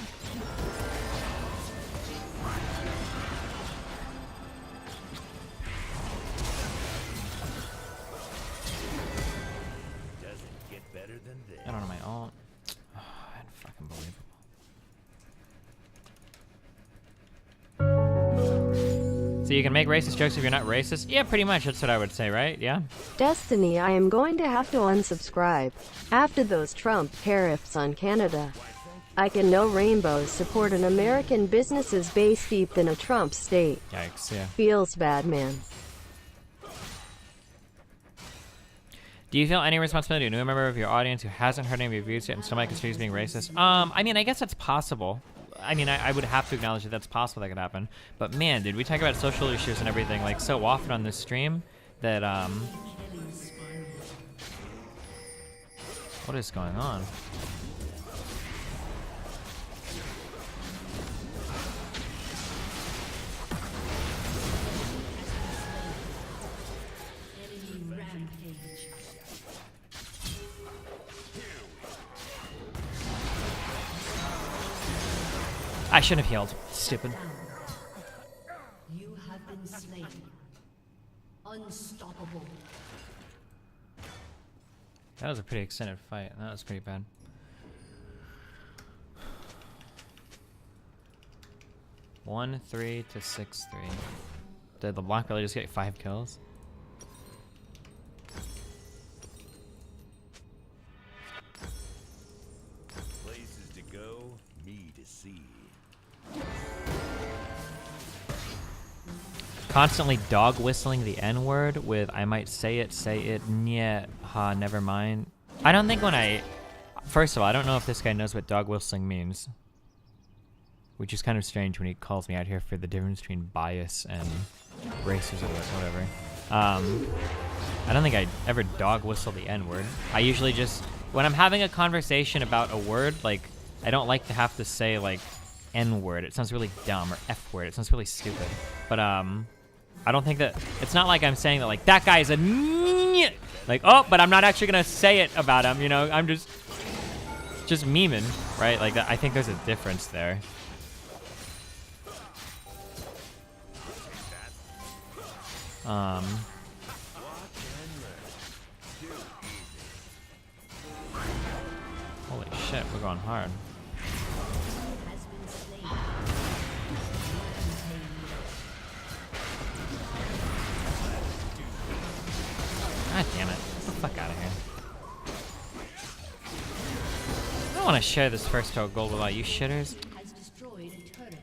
I don't know my ult. Oh, fucking believable. So you can make racist jokes if you're not racist? Yeah, pretty much. That's what I would say, right? Yeah? Destiny, I am going to have to unsubscribe. After those Trump tariffs on Canada, I can no rainbows support an American businesses based steeped in a Trump state. Yikes, yeah. Feels bad, man. Do you feel any responsibility to a new member of your audience who hasn't heard any of your views yet and still might consider being racist? I mean, I guess that's possible. I mean, I would have to acknowledge that that's possible that could happen. But man, dude, we talk about social issues and everything like so often on this stream that, what is going on? I shouldn't have healed. Stupid. You have been slain. Unstoppable. That was a pretty extended fight. That was pretty bad. One, 3 to 6, 3. Did LeBlanc really just get 5 kills? Places to go, me to see. Constantly dog whistling the N-word with I might say it, nyeh, ha, never mind. I don't think first of all, I don't know if this guy knows what dog whistling means. Which is kind of strange when he calls me out here for the difference between bias and racism or whatever. I don't think I ever dog whistle the N-word. I usually just, when I'm having a conversation about a word, like, I don't like to have to say, like, N-word. It sounds really dumb, or F-word. It sounds really stupid. But, I don't think that, it's not like I'm saying that, like, that guy is a like, oh, but I'm not actually gonna say it about him, you know? I'm just memeing, right? Like, I think there's a difference there. Holy shit, we're going hard. God damn it. Get the fuck out of here. I don't want to share this first toe gold with all you shitters. Has destroyed a turret.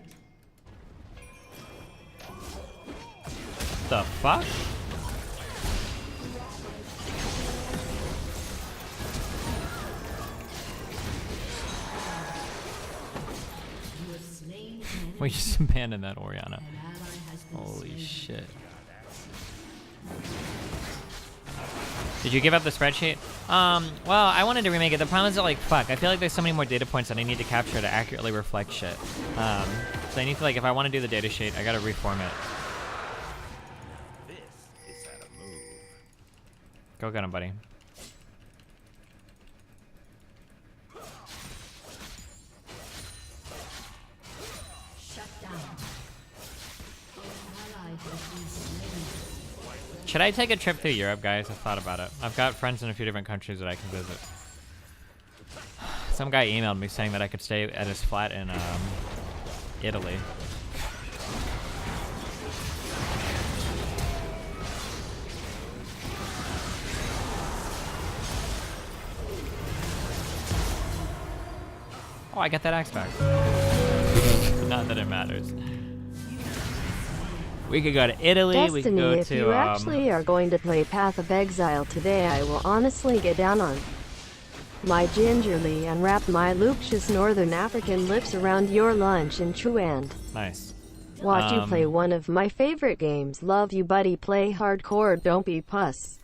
The fuck? You have slain an We just abandoned that Oriana. ally has been Holy slain. shit. Did you give up the spreadsheet? Well, I wanted to remake it. The problem is that, like, fuck, I feel like there's so many more data points that I need to capture to accurately reflect shit. So I need to, like, if I want to do the data sheet, I gotta reformat. This is how to move. Go get him, buddy. Shut down. An ally has been slain. Should I take a trip through Europe, guys? I thought about it. I've got friends in a few different countries that I can visit. Some guy emailed me saying that I could stay at his flat in Italy. Oh, I got that axe back. Not that it matters. We could go to Italy. Destiny, we could go if to. you actually are going to play Path of Exile today, I will honestly get down on my gingerly and wrap my luxurious Northern African lips around your lunch and chew and Nice. watch you play one of my favorite games. Love you, buddy. Play hardcore. Don't be puss.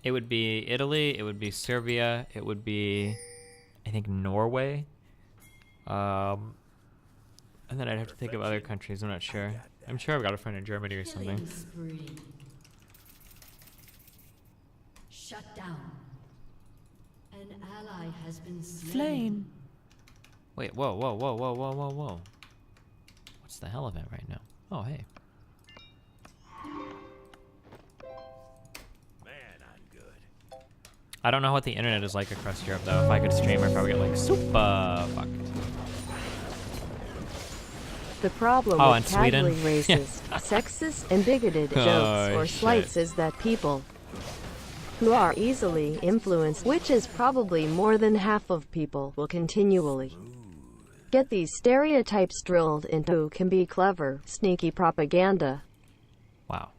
It would be Italy. It would be Serbia. It would be, I think, Norway. And then I'd have to think of other countries. I'm not sure. I'm sure I've got a friend in Germany or something. Killing spree. Shut down. An ally has been slain. Wait, whoa, whoa, whoa, whoa, whoa, whoa, whoa. What's the hell of it right now? Oh, hey. Man, I'm good. I don't know what the internet is like across Europe, though. If I could stream, I'd probably get, like, super fucked. The problem Oh, with and Sweden? casually racist, sexist, and bigoted jokes or shit. slights is that people who are easily influenced, which is probably more than half of people, will continually get these stereotypes drilled into can be clever, sneaky propaganda. Wow.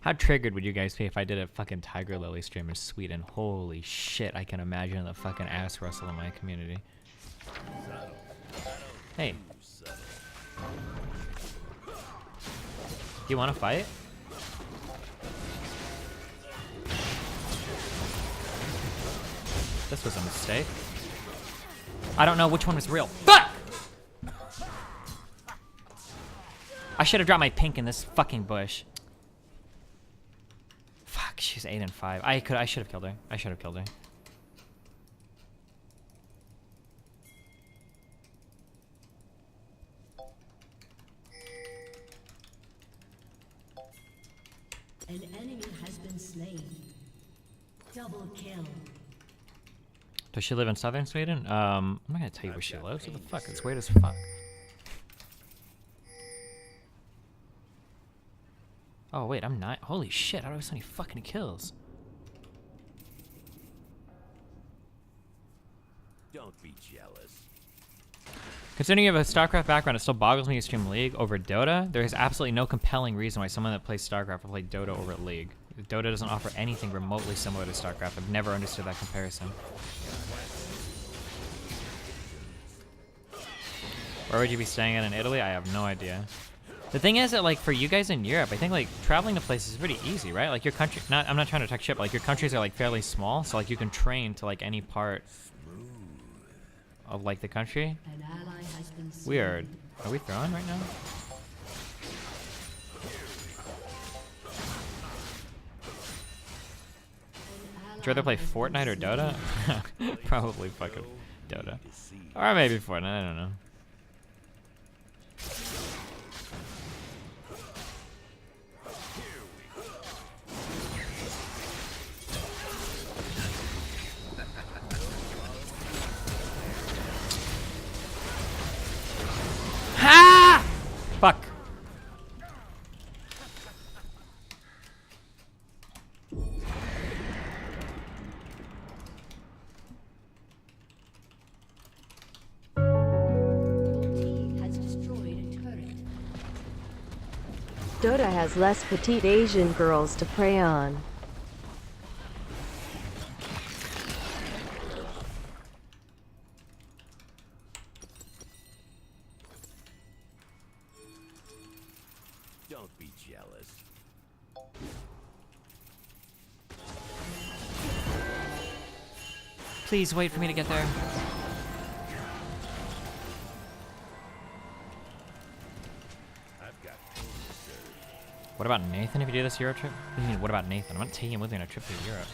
How triggered would you guys be if I did a fucking Tiger Lily stream in Sweden? Holy shit, I can imagine the fucking ass rustle in my community. Hey. You wanna fight? This was a mistake. I don't know which one was real. Fuck! I should have dropped my pink in this fucking bush. Fuck, she's 8 and 5. I should have killed her. I should have killed her. An enemy has been slain. Double kill. Does she live in southern Sweden? I'm not gonna tell you where she lives. What the fuck? It's weird as fuck. Oh wait, I'm not. Holy shit! How do I have so many fucking kills? Don't be jealous. Considering you have a StarCraft background, it still boggles me you stream League over Dota. There is absolutely no compelling reason why someone that plays StarCraft will play Dota over League. Dota doesn't offer anything remotely similar to StarCraft. I've never understood that comparison. Where would you be staying at in Italy? I have no idea. The thing is that, like, for you guys in Europe, I think, like, traveling to places is pretty easy, right? Like, your country, I'm not trying to talk shit, but, like, your countries are, like, fairly small, so, like, you can train to, like, any part of, like, the country. An ally has been slain. Weird. Are we throwing right now? Would you rather play Fortnite or Dota? Probably fucking Dota. Or maybe Fortnite, I don't know. Ha! Fuck. Your team has destroyed a turret. Dota has less petite Asian girls to prey on. Don't be jealous. Please wait for me to get there. I've got food to serve. What about Nathan if you do this Euro trip? What do you mean, what about Nathan? I'm not taking him with me on a trip to Europe.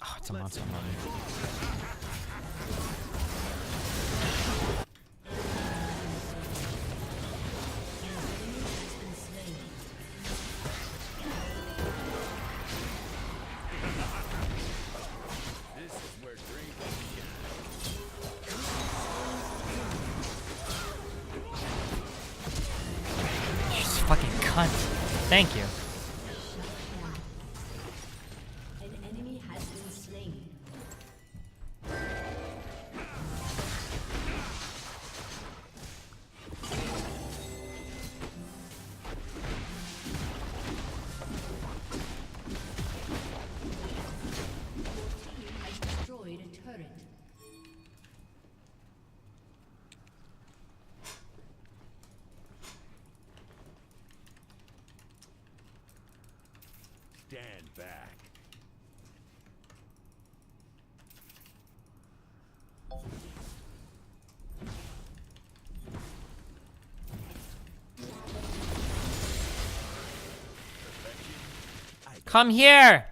Oh, it's a monster mine. This is where dreams You fucking cunt. Thank you. Stand back. Come here!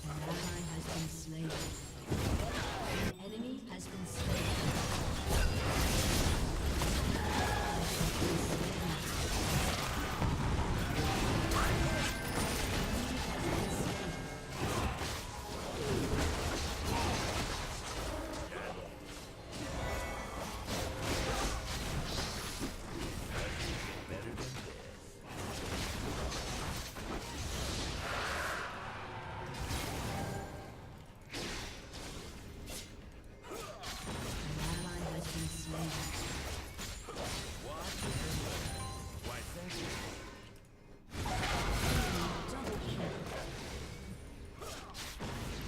An ally has been slain. An enemy has been slain.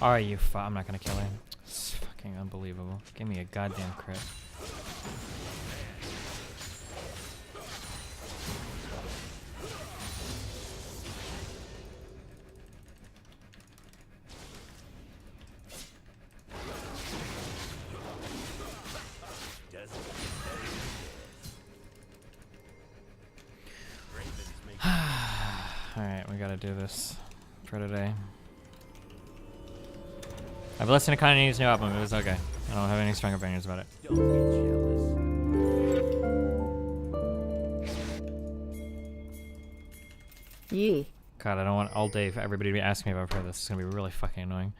Are you I'm not gonna kill him. It's fucking unbelievable. Give me a goddamn crit. Alright, we gotta do this for today. I've listened to Kanye's new album, it was okay. I don't have any strong opinions about it. Don't be jealous. Yee. God, I don't want all day for everybody to be asking me about her. This is gonna be really fucking annoying.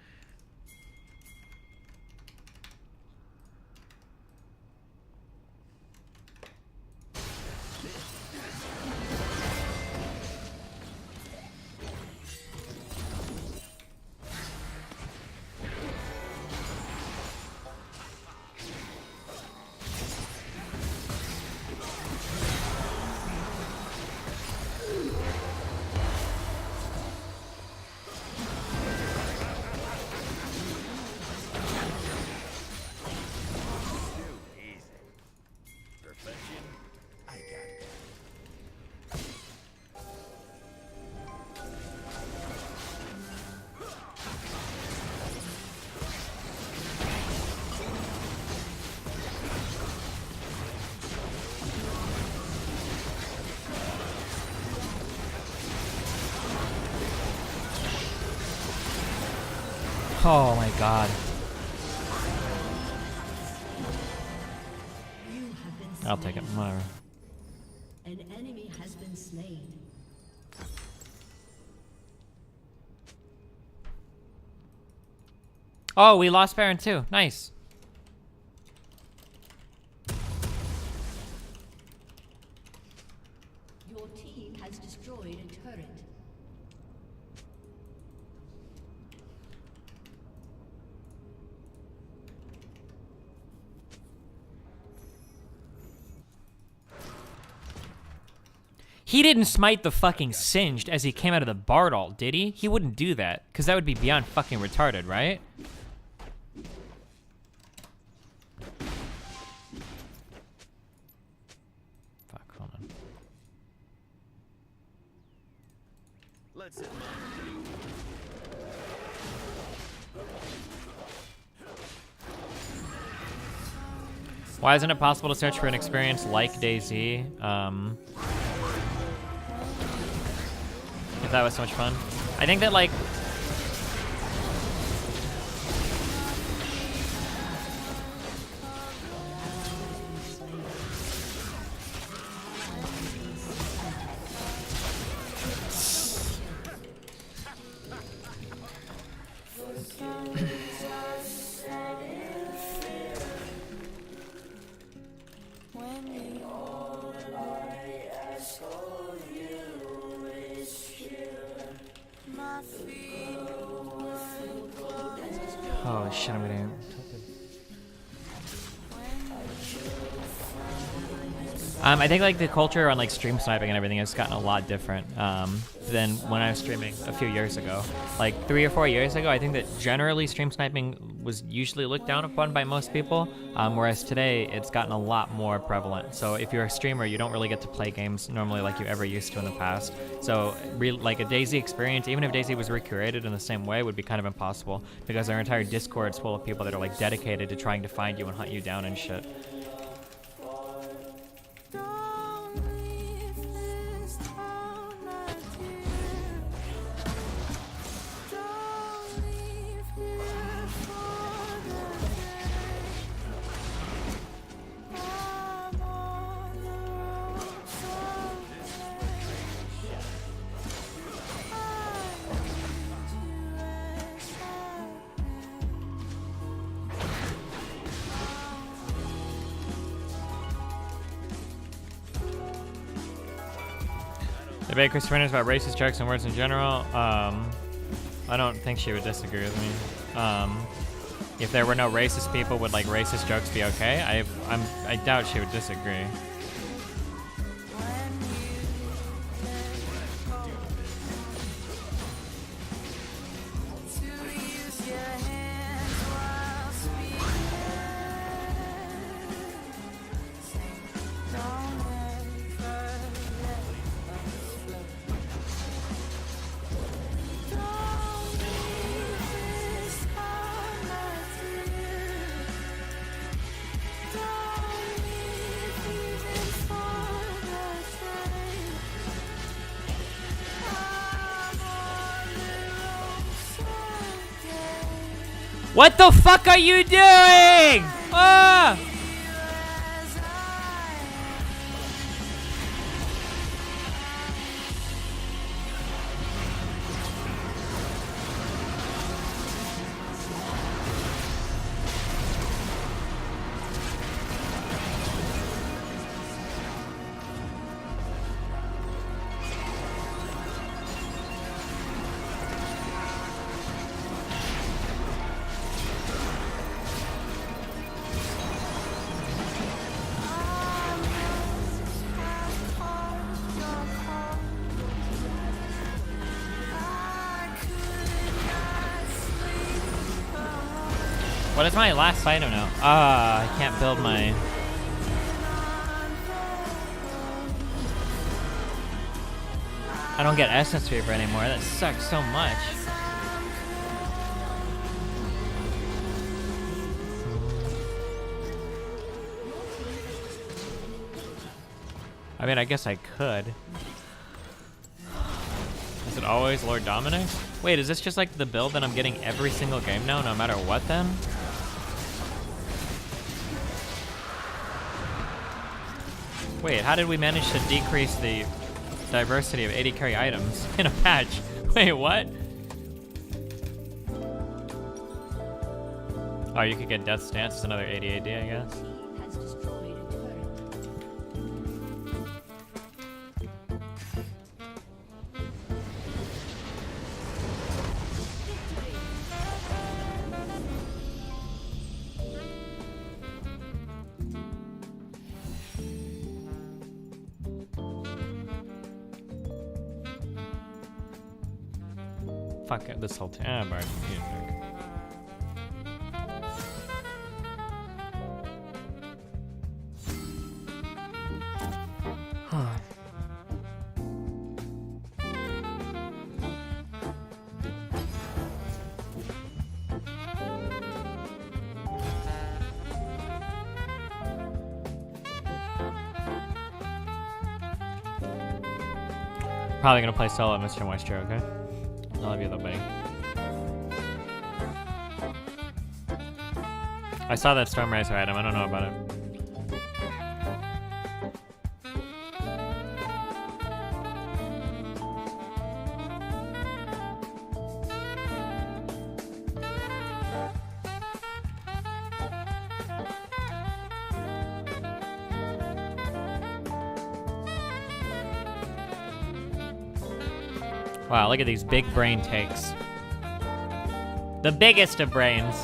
Oh my god. You have been I'll take it, whatever. An enemy has been slain. Oh, we lost Baron too. Nice. Your team has destroyed a turret. He didn't smite the fucking Singed as he came out of the Bard ult, did he? He wouldn't do that, because that would be beyond fucking retarded, right? Fuck, hold on. Let's Why isn't it possible to search for an experience like DayZ? If that was so much fun. I think that, like... Oh shit, I'm getting tilted. I think like the culture on like stream sniping and everything has gotten a lot different than when I was streaming a few years ago. Like 3 or 4 years ago, I think that generally stream sniping was usually looked down upon by most people, whereas today it's gotten a lot more prevalent. So if you're a streamer, you don't really get to play games normally like you ever used to in the past. So like a DayZ experience, even if DayZ was recreated in the same way, would be kind of impossible because our entire Discord's full of people that are like dedicated to trying to find you and hunt you down and shit. Debate Chris Fernandez about racist jokes and words in general. I don't think she would disagree with me. If there were no racist people, would like racist jokes be okay? I doubt she would disagree. What the fuck are you doing? Ah! What is my last item now? I can't build my... I don't get Essence Fever anymore. That sucks so much. I mean, I guess I could. Is it always Lord Dominic? Wait, is this just like the build that I'm getting every single game now, no matter what then? Wait, how did we manage to decrease the diversity of 80 carry items in a patch? Wait, what? Oh, you could get Death Stance, it's another 80 AD, I guess. Fuck it, this whole time. Alright, Probably gonna play solo, Mr. Moisture, okay? I love you though, buddy. I saw that Stormracer item, I don't know about it. Wow, look at these big brain takes. The biggest of brains.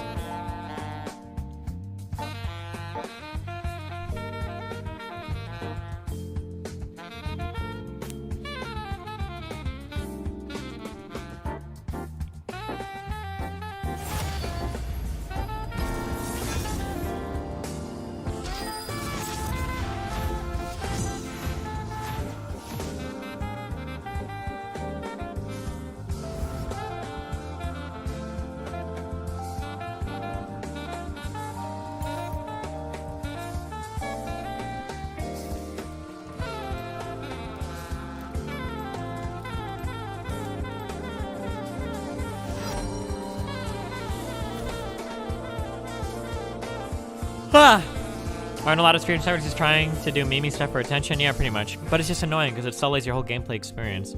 Aren't a lot of stream servers just trying to do meme stuff for attention? Yeah, pretty much. But it's just annoying because it sullies your whole gameplay experience.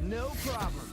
No problem.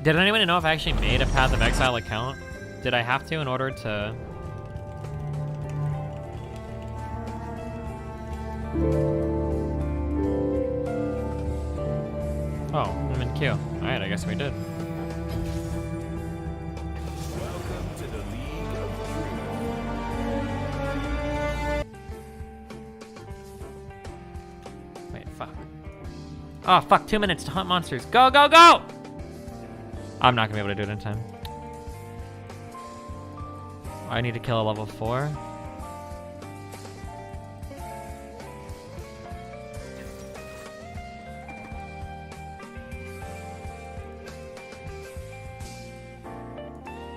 Did anyone know if I actually made a Path of Exile account? Did I have to in order to... Oh, I'm in queue. Alright, I guess we did. Welcome to the League of Dreams. Wait, fuck. Oh, fuck, 2 minutes to hunt monsters. Go, go, go! I'm not gonna be able to do it in time. I need to kill a level 4.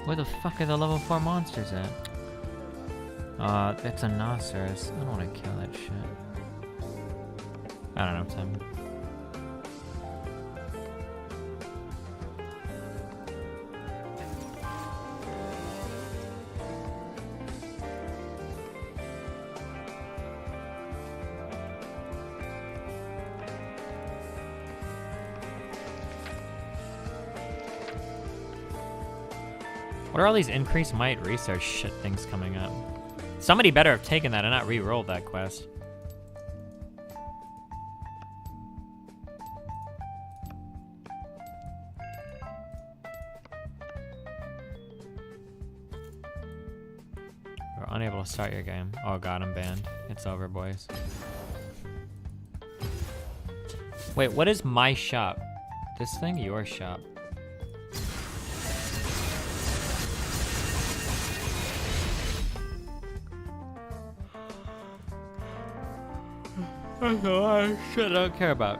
Where the fuck are the level 4 monsters at? It's a Nossaurus. I don't want to kill that shit. I don't know, Tim. What are all these increased might research shit things coming up? Somebody better have taken that and not re-rolled that quest. We're unable to start your game. Oh god, I'm banned. It's over, boys. Wait, what is my shop? This thing? Your shop. That's a lot of shit I don't care about.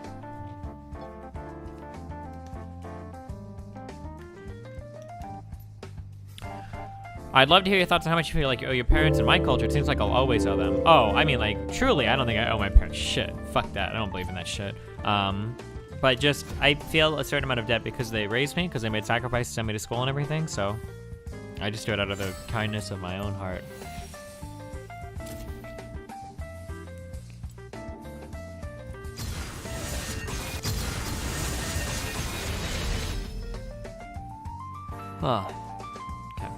I'd love to hear your thoughts on how much you feel like you owe your parents. In my culture, it seems like I'll always owe them. Oh, I mean, like, truly, I don't think I owe my parents shit. Fuck that. I don't believe in that shit. But just, I feel a certain amount of debt because they raised me, because they made sacrifices to send me to school and everything, so I just do it out of the kindness of my own heart. Oh. Okay.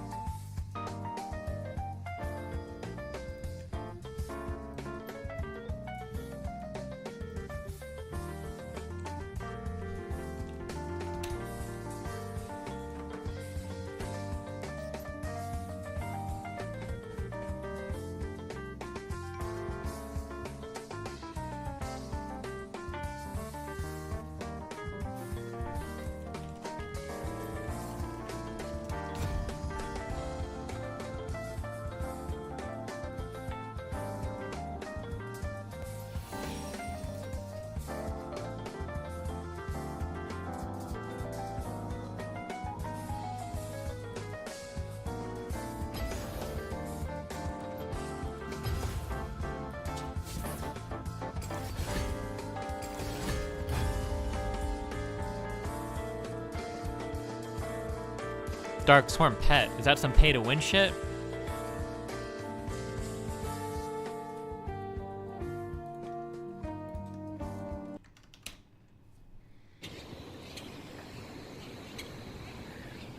Dark Swarm Pet. Is that some pay to win shit?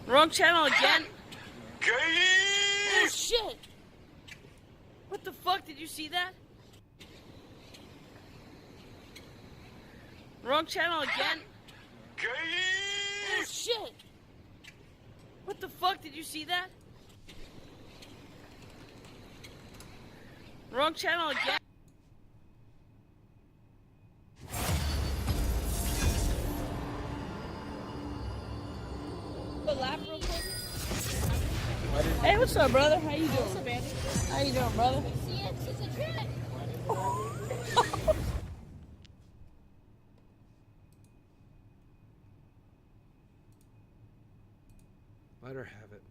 Wrong channel again? Oh shit! What the fuck? Did you see that? Wrong channel again? Oh shit! What the fuck? Did you see that? Wrong channel again. Laugh real quick. Hey, what's up, brother? How you doing? What's up, Andy? How you doing, brother? She's a trick. Let her have it.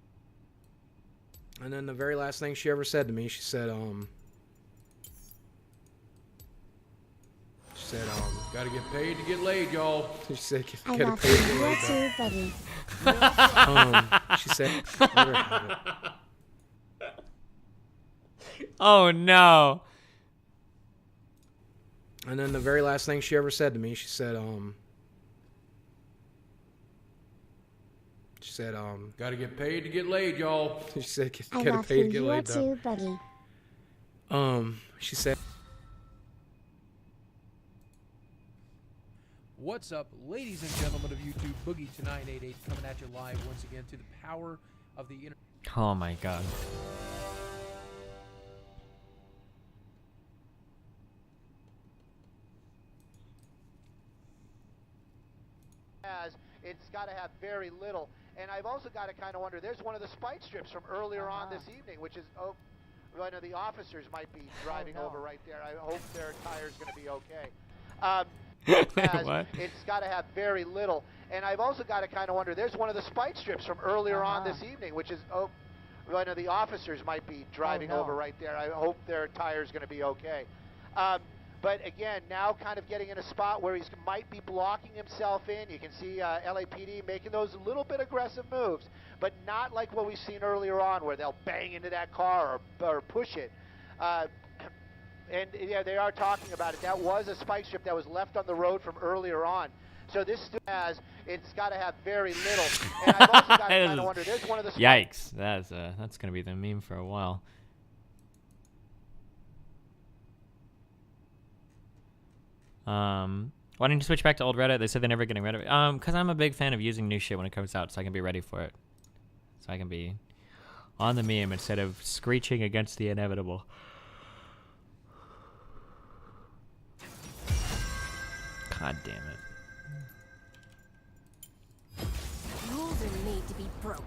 And then the very last thing she ever said to me, she said, gotta get paid to get laid, y'all. She said, gotta pay to get laid, too, buddy. She said, let her have it. Oh, no. And then the very last thing she ever said to me, she said, gotta get paid to get laid, y'all. She said, gotta pay to get laid, too, buddy. She said, What's up, ladies and gentlemen of YouTube? Boogie2988 coming at you live once again to the power of the internet. Oh my god. It's got to have very little. And I've also got to kind of wonder, there's one of the spike strips from earlier on this evening, which is, I know the officers might be driving over right there. I hope their tire's going to be okay. What? It's got to have very little. And I've also got to kind of wonder, there's one of the spike strips from earlier on this evening, which is, I know the officers might be driving over right there. I hope their tire's going to be okay. But again, now kind of getting in a spot where he might be blocking himself in. You can see LAPD making those little bit aggressive moves, but not like what we've seen earlier on where they'll bang into that car or push it. And yeah, they are talking about it. That was a spike strip that was left on the road from earlier on. So this still has, it's got to have very little. And I've also got to kind of wonder, there's one of the... Yikes. That's going to be the meme for a while. Why don't you switch back to old Reddit? They said they're never getting rid of it. Because I'm a big fan of using new shit when it comes out, so I can be ready for it. So I can be on the meme instead of screeching against the inevitable. God damn it. Rules are made to be broken.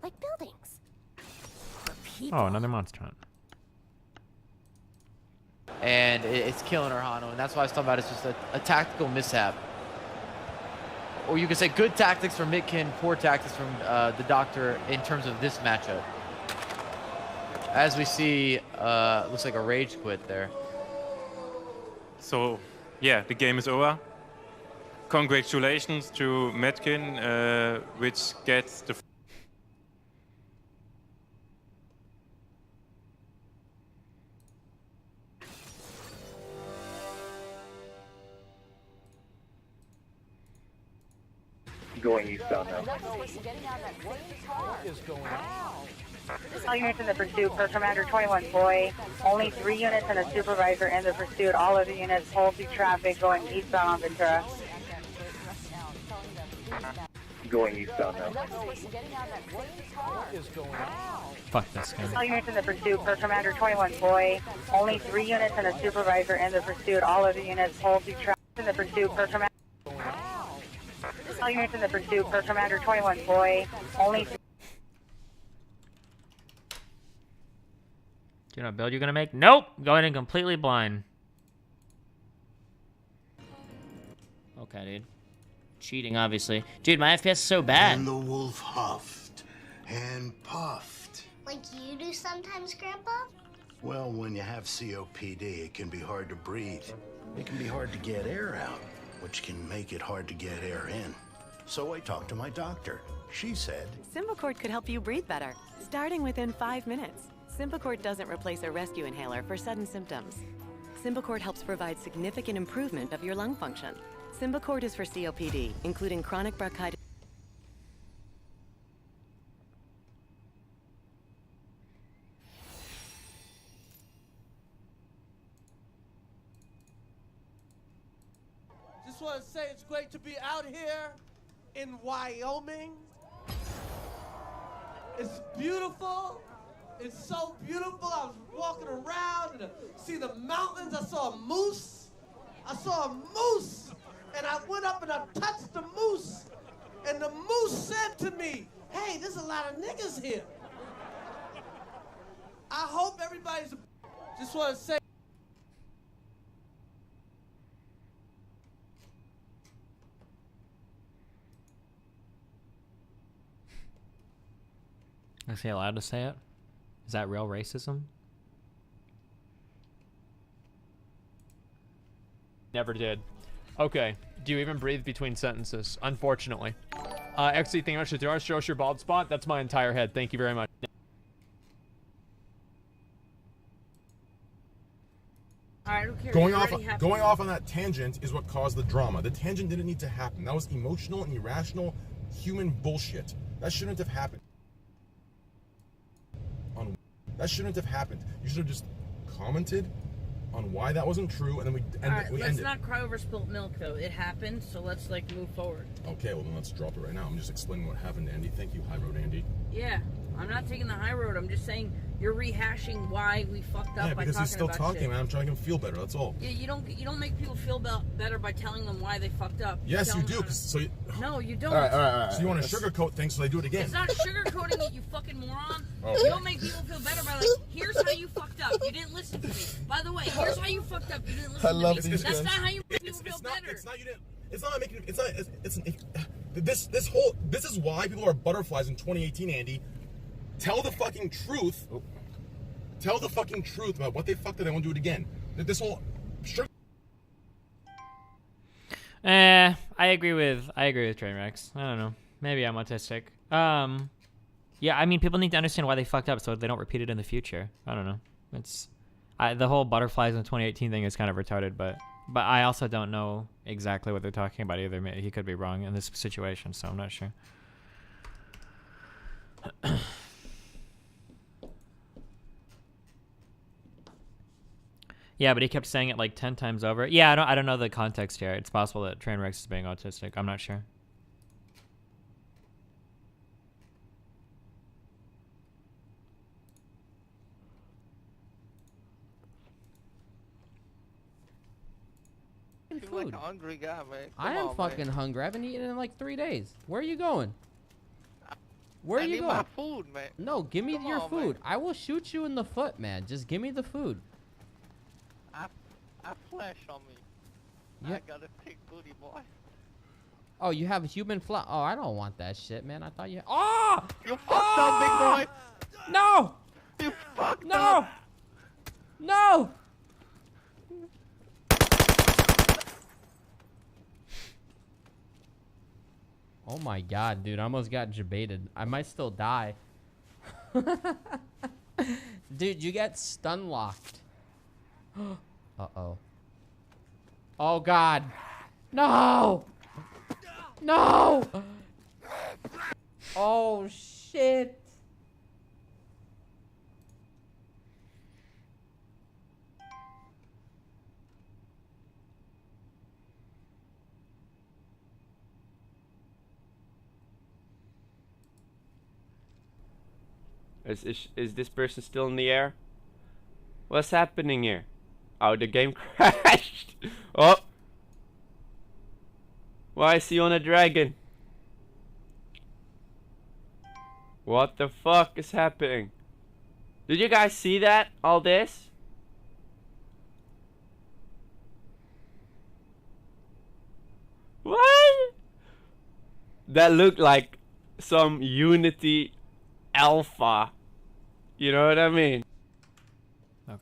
Like buildings. For people. Oh, another monster hunt. And it's killing her, Hano, and that's why I was talking about it's just a tactical mishap. Or you could say good tactics from Mitkin, poor tactics from the Doctor in terms of this matchup. As we see, looks like a rage quit there. So, yeah, the game is over. Congratulations to Metkin, which gets the... Going eastbound now. What is going on? All units in the pursuit per Commander 21 Boy. Only 3 units and a supervisor in the pursuit. All of the units hold the traffic going eastbound on Ventura. Going eastbound now. What is going on? Fuck this guy. All units in the pursuit per Commander 21 Boy. Only 3 units and a supervisor in the pursuit. All of the units hold the traffic in the pursuit per Commander. All units in the pursuit per Commander 21 Boy. Only. Do you know what build you're gonna make? Nope! Going in completely blind. Okay, dude. Cheating, obviously. Dude, my FPS is so bad. And the wolf huffed and puffed. Like you do sometimes, Grandpa? Well, when you have COPD, it can be hard to breathe. It can be hard to get air out, which can make it hard to get air in. So I talked to my doctor. She said, Symbicort could help you breathe better, starting within 5 minutes. Symbicort doesn't replace a rescue inhaler for sudden symptoms. Symbicort helps provide significant improvement of your lung function. Symbicort is for COPD, including chronic bronchitis. Just want to say it's great to be out here in Wyoming. It's beautiful. It's so beautiful. I was walking around and see the mountains. I saw a moose. And I went up and I touched the moose. And the moose said to me, hey, there's a lot of niggas here. I hope everybody's, just want to say. Is he allowed to say it? Is that real racism? Never did. Okay. Do you even breathe between sentences? Unfortunately. XC, thank you much for the show us your bald spot. That's my entire head. Thank you very much. Going off on that tangent is what caused the drama. The tangent didn't need to happen. That was emotional and irrational human bullshit. That shouldn't have happened. That shouldn't have happened. You should have just commented on why that wasn't true, and then we ended. Let's not cry over spilt milk, though. It happened, so let's like move forward. Okay, well then let's drop it right now. I'm just explaining what happened, Andy. Thank you, High Road Andy. Yeah, I'm not taking the high road. I'm just saying you're rehashing why we fucked up. Yeah, because he's still talking, man. I'm trying to make him feel better. That's all. Yeah, you don't make people feel better by telling them why they fucked up. Yes, you do. No, you don't. All right. So you want to sugarcoat things, so they do it again. It's not sugarcoating it, you fucking moron. Oh. You don't make people feel better by like, here's how you fucked up. You didn't listen to me. By the way, here's how you fucked up. You didn't listen to me. That's not how you make people feel better. It's not you didn't. It's not making. It's not. This is why people are butterflies in 2018, Andy. Tell the fucking truth. Tell the fucking truth about what they fucked up. They won't do it again. This whole. I agree with Trainwrecks. I don't know. Maybe I'm autistic. Yeah, I mean, people need to understand why they fucked up so they don't repeat it in the future. I don't know. The whole butterflies in 2018 thing is kind of retarded, but I also don't know exactly what they're talking about either. He could be wrong in this situation, so I'm not sure. Yeah, but he kept saying it like 10 times over. Yeah, I don't know the context here. It's possible that Trainwrecks is being autistic. I'm not sure. You like a hungry guy, man. I am fucking hungry. I haven't eaten in like 3 days. Where are you going? Where are you going? I need my food, man. No, give me your food. I will shoot you in the foot, man. Just give me the food. I flesh on me. Yeah. I got a big booty, boy. Oh, you have human flesh. Oh, I don't want that shit, man. I thought you. Oh! You fucked up, big boy. No! You fucked up. No! Oh my god, dude. I almost got jebaited. I might still die. Dude, you get stun locked. Uh-oh. Oh god. No! No! Oh shit. Is this person still in the air? What's happening here? Oh, the game crashed. Oh. Why is he on a dragon? What the fuck is happening? Did you guys see that? All this? What? That looked like some Unity alpha. You know what I mean? Okay.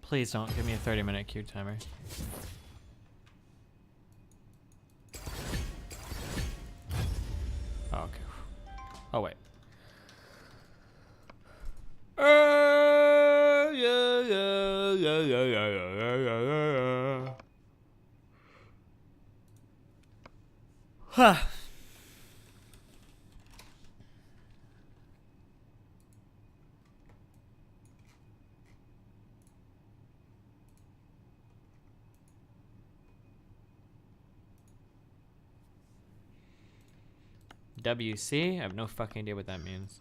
Please don't give me a 30-minute queue timer. Oh, okay. Oh, wait. Huh. WC? I have no fucking idea what that means.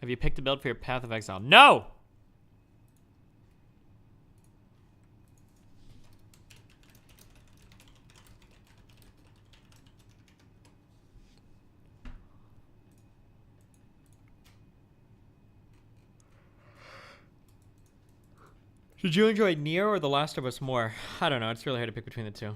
Have you picked a build for your Path of Exile? No! Did you enjoy Nier or The Last of Us more? I don't know. It's really hard to pick between the two.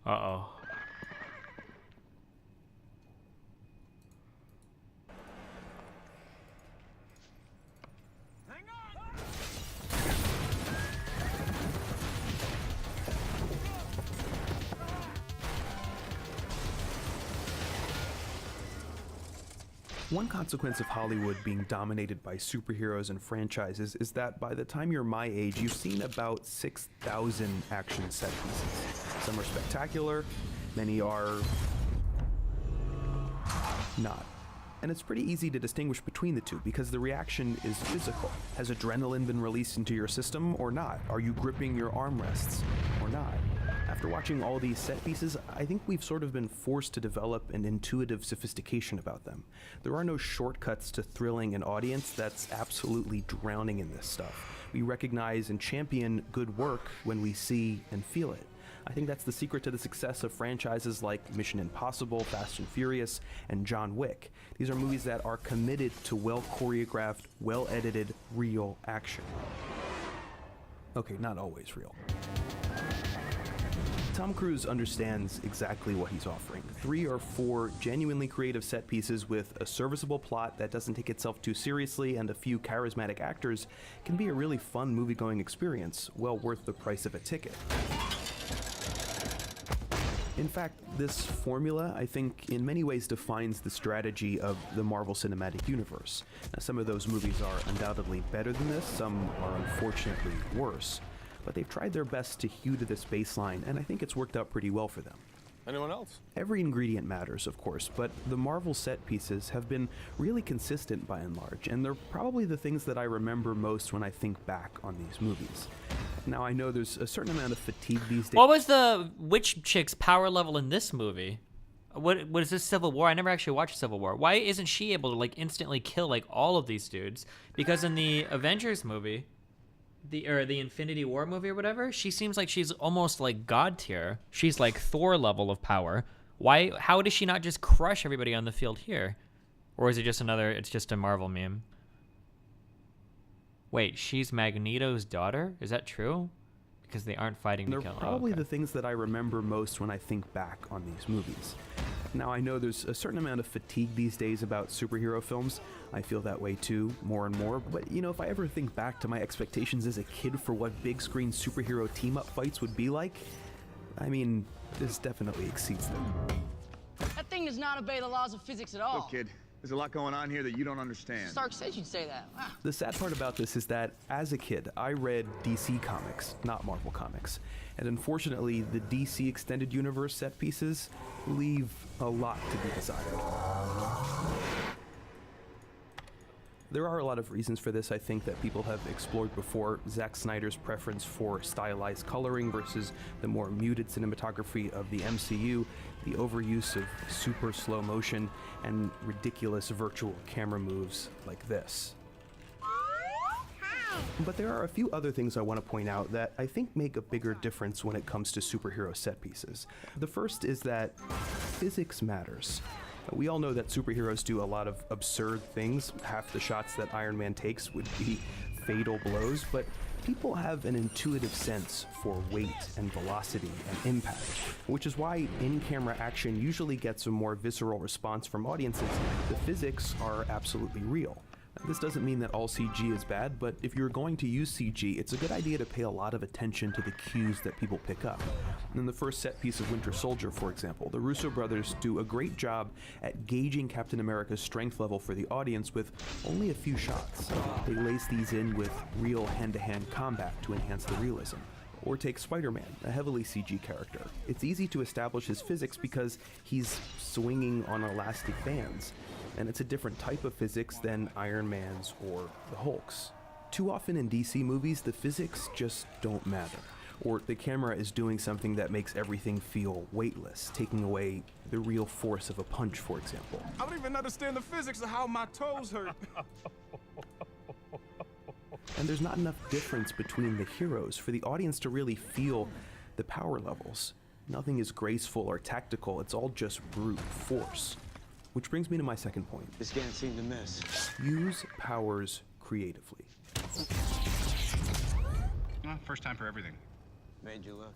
Uh-oh. One consequence of Hollywood being dominated by superheroes and franchises is that by the time you're my age, you've seen about 6,000 action set pieces. Some are spectacular, many are not. And it's pretty easy to distinguish between the two because the reaction is physical. Has adrenaline been released into your system or not? Are you gripping your armrests or not? After watching all these set pieces, I think we've sort of been forced to develop an intuitive sophistication about them. There are no shortcuts to thrilling an audience that's absolutely drowning in this stuff. We recognize and champion good work when we see and feel it. I think that's the secret to the success of franchises like Mission Impossible, Fast and Furious, and John Wick. These are movies that are committed to well-choreographed, well-edited, real action. Okay, not always real. Tom Cruise understands exactly what he's offering. 3 or 4 genuinely creative set pieces with a serviceable plot that doesn't take itself too seriously and a few charismatic actors can be a really fun movie-going experience, well worth the price of a ticket. In fact, this formula, I think, in many ways defines the strategy of the Marvel Cinematic Universe. Now, some of those movies are undoubtedly better than this, some are unfortunately worse. But they've tried their best to hew to this baseline, and I think it's worked out pretty well for them. Anyone else? Every ingredient matters, of course, but the Marvel set pieces have been really consistent by and large, and they're probably the things that I remember most when I think back on these movies. Now, I know there's a certain amount of fatigue these days. What was the witch chick's power level in this movie? What is this Civil War? I never actually watched Civil War. Why isn't she able to, like, instantly kill, like, all of these dudes? Because in the Avengers movie, the Infinity War movie or whatever, she seems like she's almost like God tier. She's like Thor level of power. How does she not just crush everybody on the field here? Or is it just it's just a Marvel meme? Wait, she's Magneto's daughter? Is that true? Because they aren't fighting to kill her. They're probably the things that I remember most when I think back on these movies. Now, I know there's a certain amount of fatigue these days about superhero films. I feel that way too, more and more. But, you know, if I ever think back to my expectations as a kid for what big screen superhero team-up fights would be like, I mean, this definitely exceeds them. That thing does not obey the laws of physics at all. Look, kid, there's a lot going on here that you don't understand. Stark said you'd say that. Wow. The sad part about this is that, as a kid, I read DC comics, not Marvel comics. And unfortunately, the DC Extended Universe set pieces leave a lot to be desired. There are a lot of reasons for this, I think, that people have explored before. Zack Snyder's preference for stylized coloring versus the more muted cinematography of the MCU, the overuse of super slow motion, and ridiculous virtual camera moves like this. But there are a few other things I want to point out that I think make a bigger difference when it comes to superhero set pieces. The first is that physics matters. We all know that superheroes do a lot of absurd things. Half the shots that Iron Man takes would be fatal blows, but people have an intuitive sense for weight and velocity and impact, which is why in-camera action usually gets a more visceral response from audiences. The physics are absolutely real. This doesn't mean that all CG is bad, but if you're going to use CG, it's a good idea to pay a lot of attention to the cues that people pick up. In the first set piece of Winter Soldier, for example, the Russo brothers do a great job at gauging Captain America's strength level for the audience with only a few shots. They lace these in with real hand-to-hand combat to enhance the realism. Or take Spider-Man, a heavily CG character. It's easy to establish his physics because he's swinging on elastic bands, and it's a different type of physics than Iron Man's or the Hulk's. Too often in DC movies, the physics just don't matter, or the camera is doing something that makes everything feel weightless, taking away the real force of a punch, for example. I don't even understand the physics of how my toes hurt. And there's not enough difference between the heroes for the audience to really feel the power levels. Nothing is graceful or tactical, it's all just brute force. Which brings me to my second point. This can't seem to miss. Use powers creatively. First time for everything. Made you look.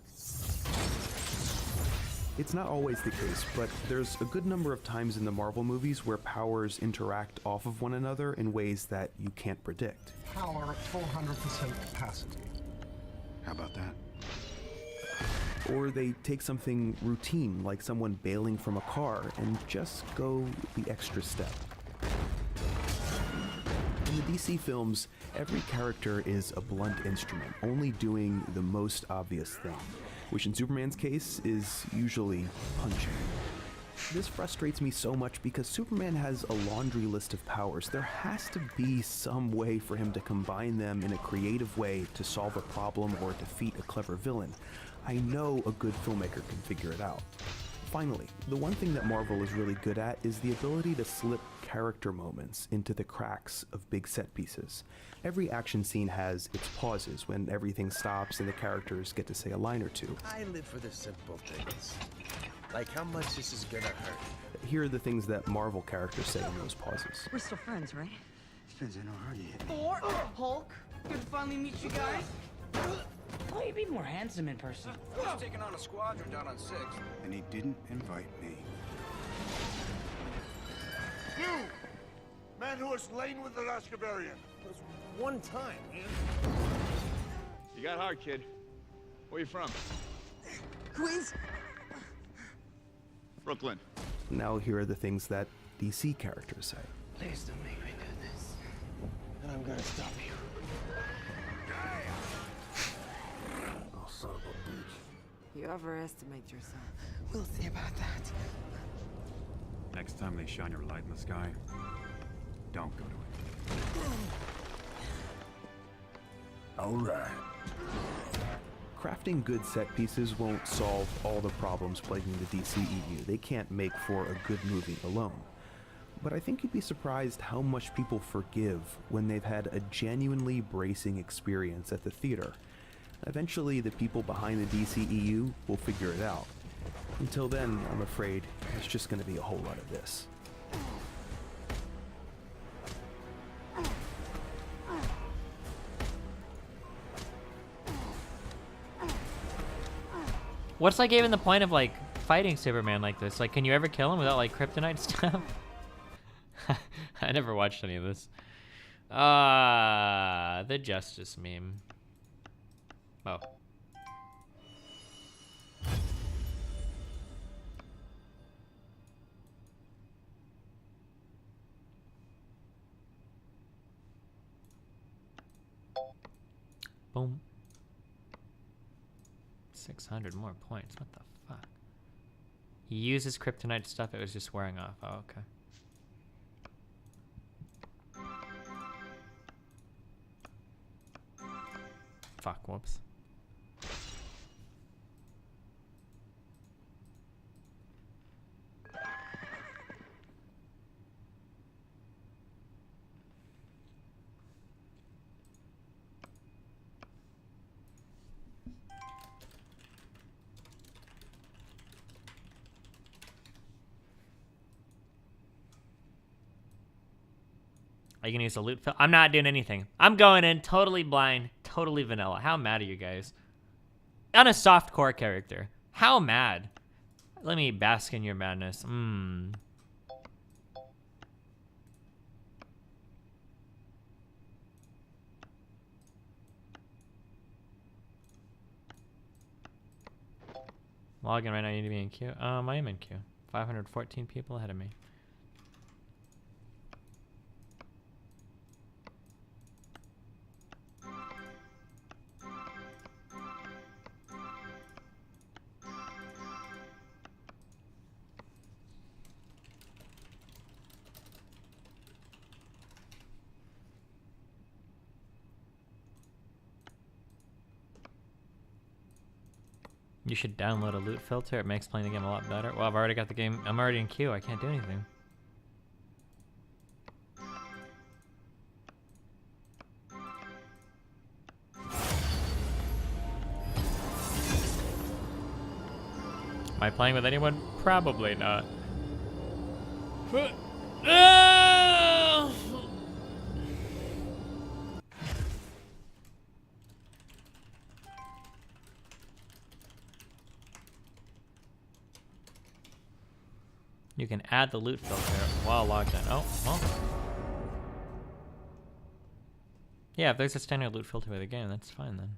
It's not always the case, but there's a good number of times in the Marvel movies where powers interact off of one another in ways that you can't predict. Power at 400% capacity. How about that? Or they take something routine, like someone bailing from a car, and just go the extra step. In the DC films, every character is a blunt instrument, only doing the most obvious thing, which in Superman's case is usually punching. This frustrates me so much because Superman has a laundry list of powers. There has to be some way for him to combine them in a creative way to solve a problem or defeat a clever villain. I know a good filmmaker can figure it out. Finally, the one thing that Marvel is really good at is the ability to slip character moments into the cracks of big set pieces. Every action scene has its pauses when everything stops and the characters get to say a line or two. I live for the simple things. Like how much this is gonna hurt. Here are the things that Marvel characters say in those pauses. We're still friends, right? Depends on how hard you hit. Thor, Hulk, good to finally meet you guys. Oh, you'd be more handsome in person. He's taking on a squadron down on 6. And he didn't invite me. You! Man who was lain with the last Barbarian. It was one time, man. You got hard, kid. Where you from? Queens? Brooklyn. Now here are the things that DC characters say. Please don't make me do this. And I'm gonna stop you. Oh, son of a bitch. You overestimate yourself. We'll see about that. Next time they shine your light in the sky, don't go to it. All right. Crafting good set pieces won't solve all the problems plaguing the DCEU. They can't make for a good movie alone. But I think you'd be surprised how much people forgive when they've had a genuinely bracing experience at the theater. Eventually, the people behind the DCEU will figure it out. Until then, I'm afraid it's just going to be a whole lot of this. What's like even the point of like fighting Superman like this? Like, can you ever kill him without like kryptonite stuff? I never watched any of this. The Justice meme. Oh. Boom. 600 more points. What the fuck? He uses kryptonite stuff. It was just wearing off. Oh, okay. Fuck, whoops. Are you gonna use a loot fill? I'm not doing anything. I'm going in totally blind, totally vanilla. How mad are you guys? On a soft core character. How mad? Let me bask in your madness. Login right now, you need to be in queue. I am in queue. 514 people ahead of me. You should download a loot filter. It makes playing the game a lot better. Well, I've already got the game. I'm already in queue. I can't do anything. Am I playing with anyone? Probably not. You can add the loot filter while logged in. Oh, well. Yeah, if there's a standard loot filter with the game, that's fine then.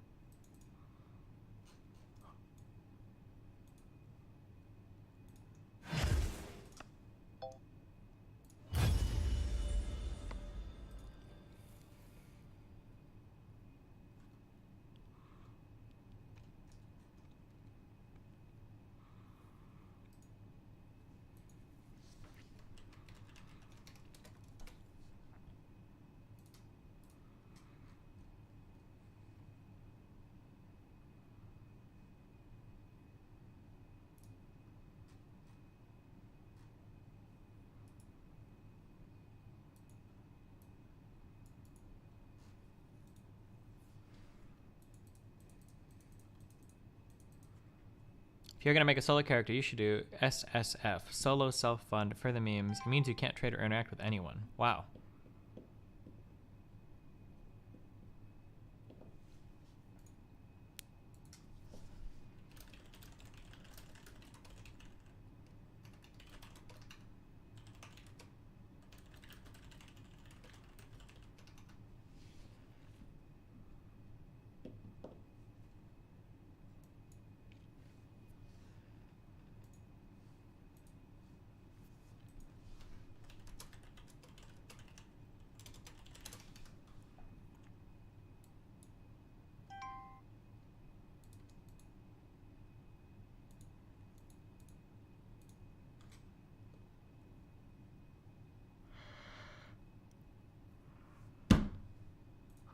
If you're gonna make a solo character, you should do SSF, solo self-fund, for the memes. It means you can't trade or interact with anyone. Wow.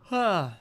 Huh.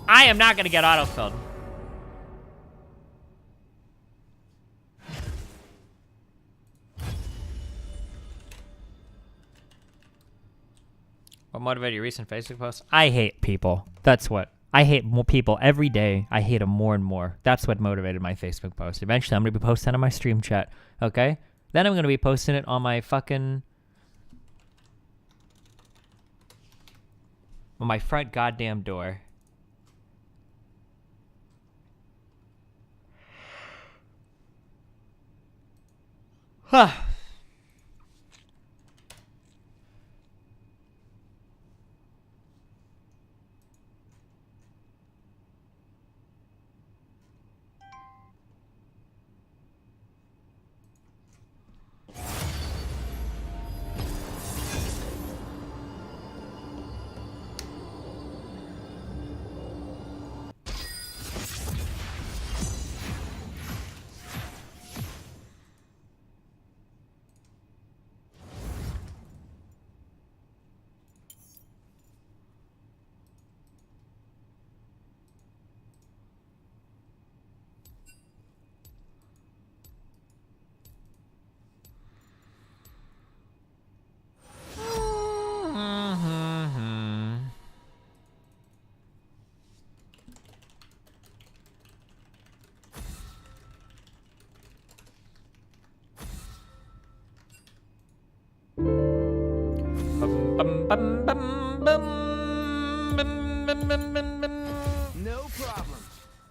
I am not gonna get autofilled. What motivated your recent Facebook post? I hate people. That's what. I hate more people every day. I hate them more and more. That's what motivated my Facebook post. Eventually, I'm gonna be posting it on my stream chat. Okay? Then I'm gonna be posting it on my fucking... on my front goddamn door. Huh. No problem.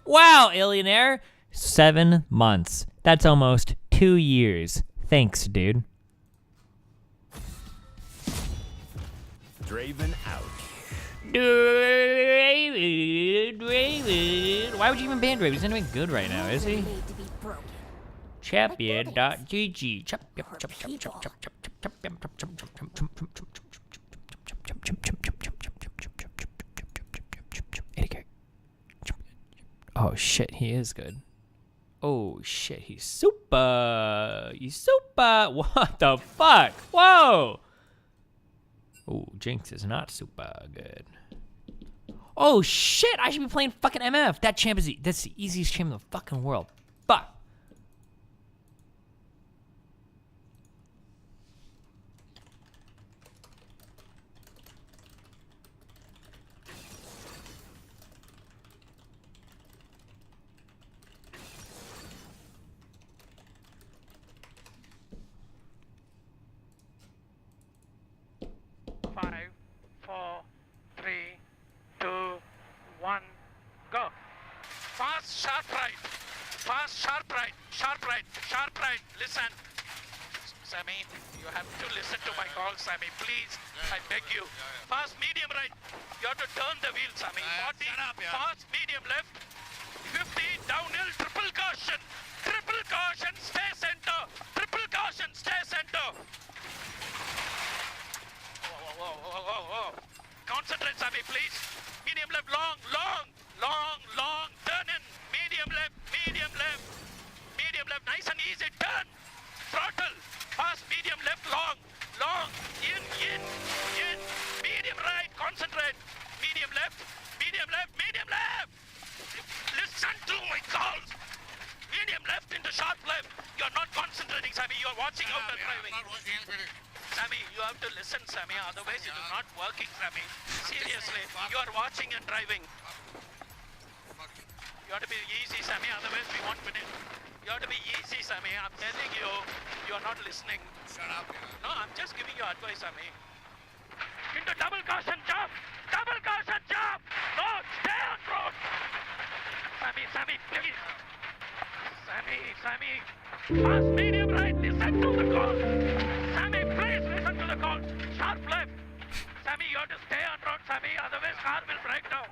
Wow, Alienaire. 7 months. That's almost 2 years. Thanks, dude. Draven out. Why would you even ban Draven? He's not doing good right now, is he? Champion.gg. Oh shit, he is good. Oh shit, he's super. He's super. What the fuck? Whoa. Oh, Jinx is not super good. Oh shit, I should be playing fucking MF. That champ is that's the easiest champ in the fucking world. Fuck. Fast, sharp right. Fast, sharp right. Sharp right. Sharp right. Listen. Sammy, you have to listen to my call, Sammy. Please, I beg you. Fast, medium right. You have to turn the wheel, Sammy. 40. Fast, medium left. 50. Downhill. Triple caution. Triple caution. Stay center. Triple caution. Stay center. Whoa. Concentrate, Sammy, please. Medium left. Long. Turn in. Medium left. Medium left. Nice and easy. Turn. Throttle. Fast. Medium left. Long. In. Medium right. Concentrate. Medium left. Listen to my calls. Medium left into sharp left. You're not concentrating, Sammy. You're watching out and driving. Sammy, you have to listen, Sammy. Otherwise, it is not working, Sammy. Seriously, you are watching and driving. You have to be easy, Sammy. Otherwise, we won't win it. You have to be easy, Sammy. I'm telling you, you are not listening. Shut up. No, I'm just giving you advice, Sammy. Into double caution jump. Double caution jump. No, stay on road. Sammy, please. Sammy. Fast, medium right. Listen to the call. Sammy, please listen to the call. Sharp left. Sammy, you have to stay on road, Sammy. Otherwise, car will break down.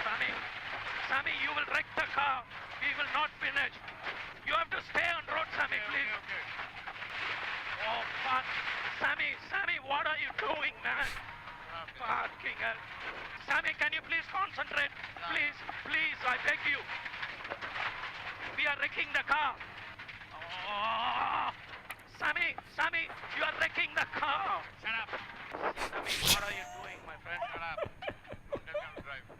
Sammy, you will wreck the car. We will not finish. You have to stay on road, Sammy, please. Okay. Oh, fuck. Sammy, what are you doing, man? Fucking hell. Sammy, can you please concentrate? Please, I beg you. We are wrecking the car. Oh. Sammy, you are wrecking the car. Shut up. Sammy, what are you doing, my friend? Shut up. Don't let me drive.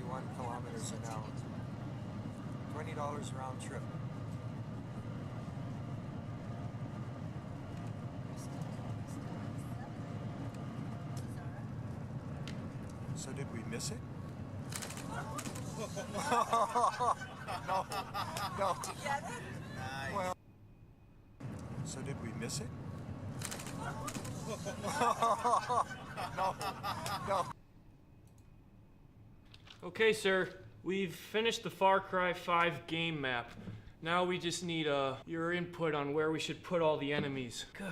21 kilometers an hour. $20 round trip. So did we miss it? No. Well, so did we miss it? No. Okay, sir. We've finished the Far Cry 5 game map. Now we just need your input on where we should put all the enemies. Good.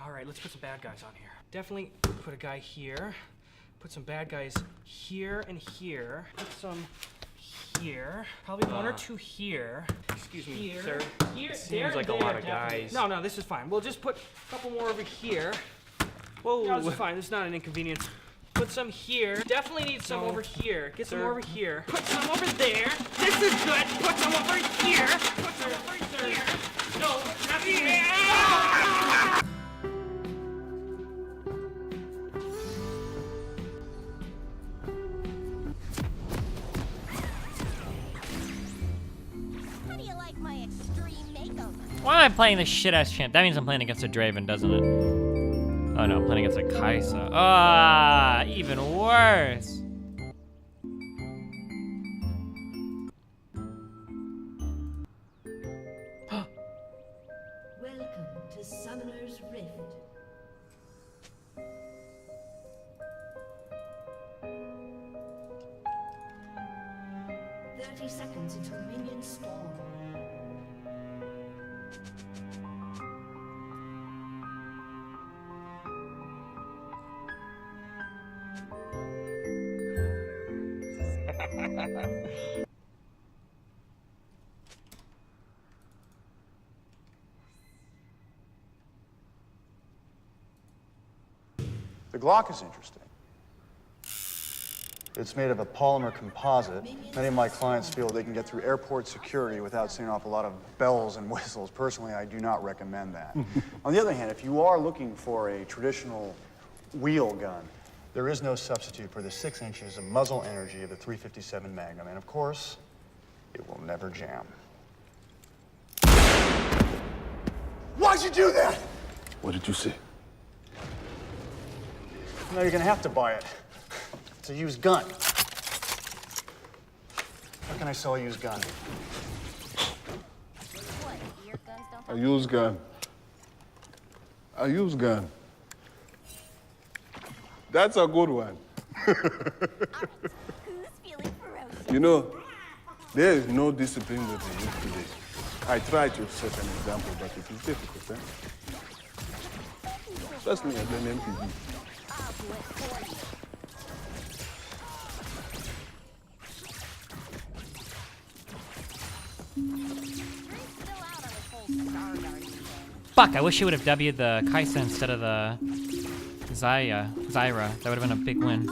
All right, let's put some bad guys on here. Definitely put a guy here. Put some bad guys here and here. Put some here. Probably one or two here. Excuse me, Here. sir. Here. It seems like a lot of guys. No, this is fine. We'll just put a couple more over here. Whoa. No, this is fine. This is not an inconvenience. Put some here. Definitely need some over here. Get some Sir. over here. Put some over there. This is good. Put some over here. Put some over here. No, not here. How do you like my extreme makeover? Why am I playing this shit-ass champ? That means I'm playing against a Draven, doesn't it? Oh no, I'm playing against a Kaisa. Ah, even worse. Welcome to Summoner's Rift. "30 seconds until minions spawn. The Glock is interesting. It's made of a polymer composite. Many of my clients feel they can get through airport security without setting off a lot of bells and whistles. Personally, I do not recommend that. On the other hand, if you are looking for a traditional wheel gun, there is no substitute for the 6 inches of muzzle energy of the .357 Magnum. And of course, it will never jam. Why'd you do that? What did you say? No, you're gonna have to buy it. It's a used gun. How can I sell a used gun? A used gun. A used gun. That's a good one. You know, there is no discipline with the youth today. I try to set an example, but it is difficult, especially as an MPG. Fuck, I wish you would have W'd the Kaisa instead of the Zyra. That would have been a big win.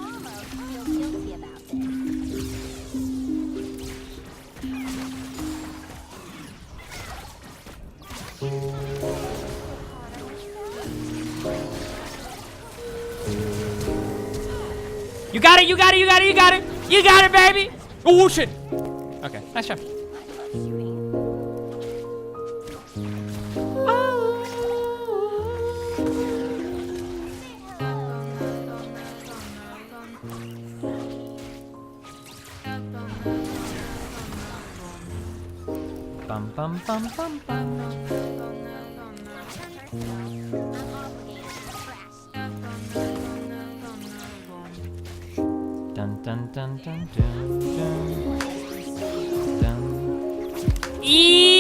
You got it, you got it, you got it, you got it! You got it, baby! Oh, shit! Okay, nice job. Bum bum bum bum bum. Dun dun dun dun dun dun. Dun. Yeah!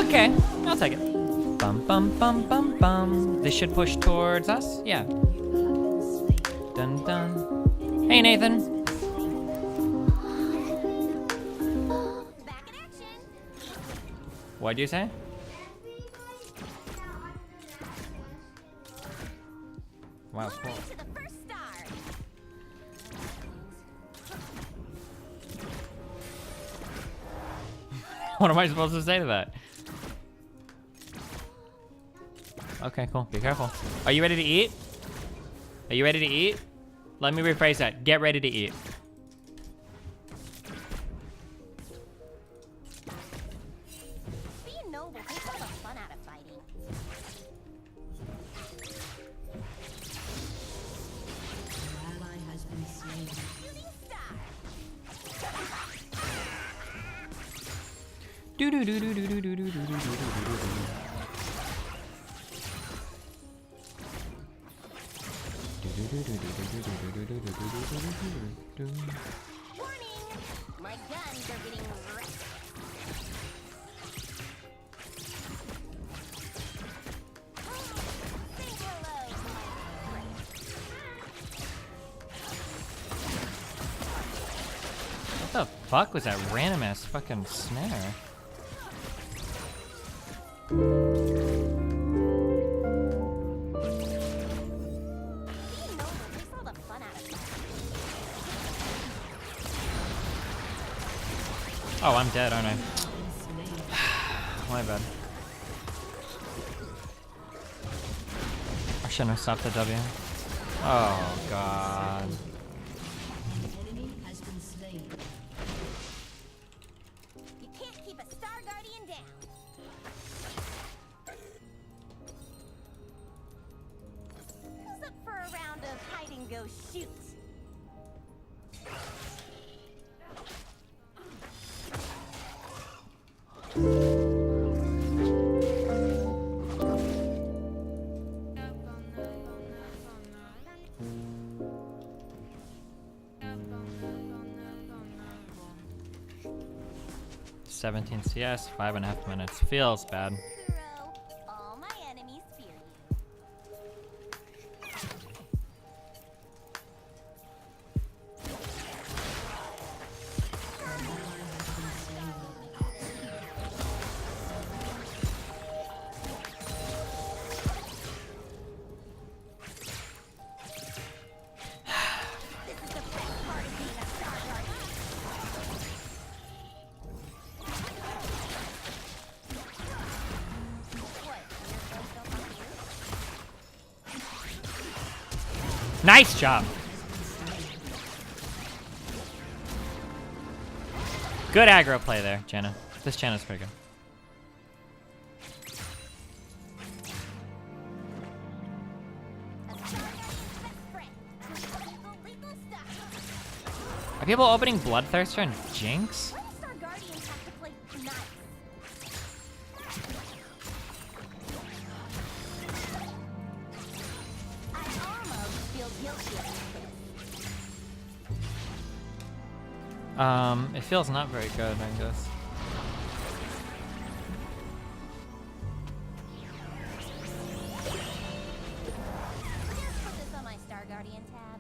Okay, I'll take it. Bum bum bum bum bum. This should push towards us. Yeah. Dun dun. Hey Nathan. What'd you say? Wow, cool. What am I supposed to say to that? Okay, cool. Be careful. Are you ready to eat? Are you ready to eat? Let me rephrase that. Get ready to eat. Being noble takes all the fun out of fighting. Your ally has been slain. Shooting star. Do do do do do do do do do do do. Warning! My guns are getting wrecked. Say hello to my friend. What the fuck was that random ass fucking snare? Being noble takes all the fun out of fighting. Oh, I'm dead, aren't I? My bad. I shouldn't have stopped the W. Oh god. Enemy has been slain. You can't keep a Star Guardian down. Who's up for a round of hide and go shoot? $17 CS, 5.5 minutes. Feels bad. Hero, all my enemies fear you. 'Nice job. Good aggro play there, Jenna. This Jenna's pretty good. Are people opening Bloodthirster and Jinx? Star Guardians have to play nice. I almost feel guilty of this. It feels not very good, I guess. Just put this on my Star Guardian tab.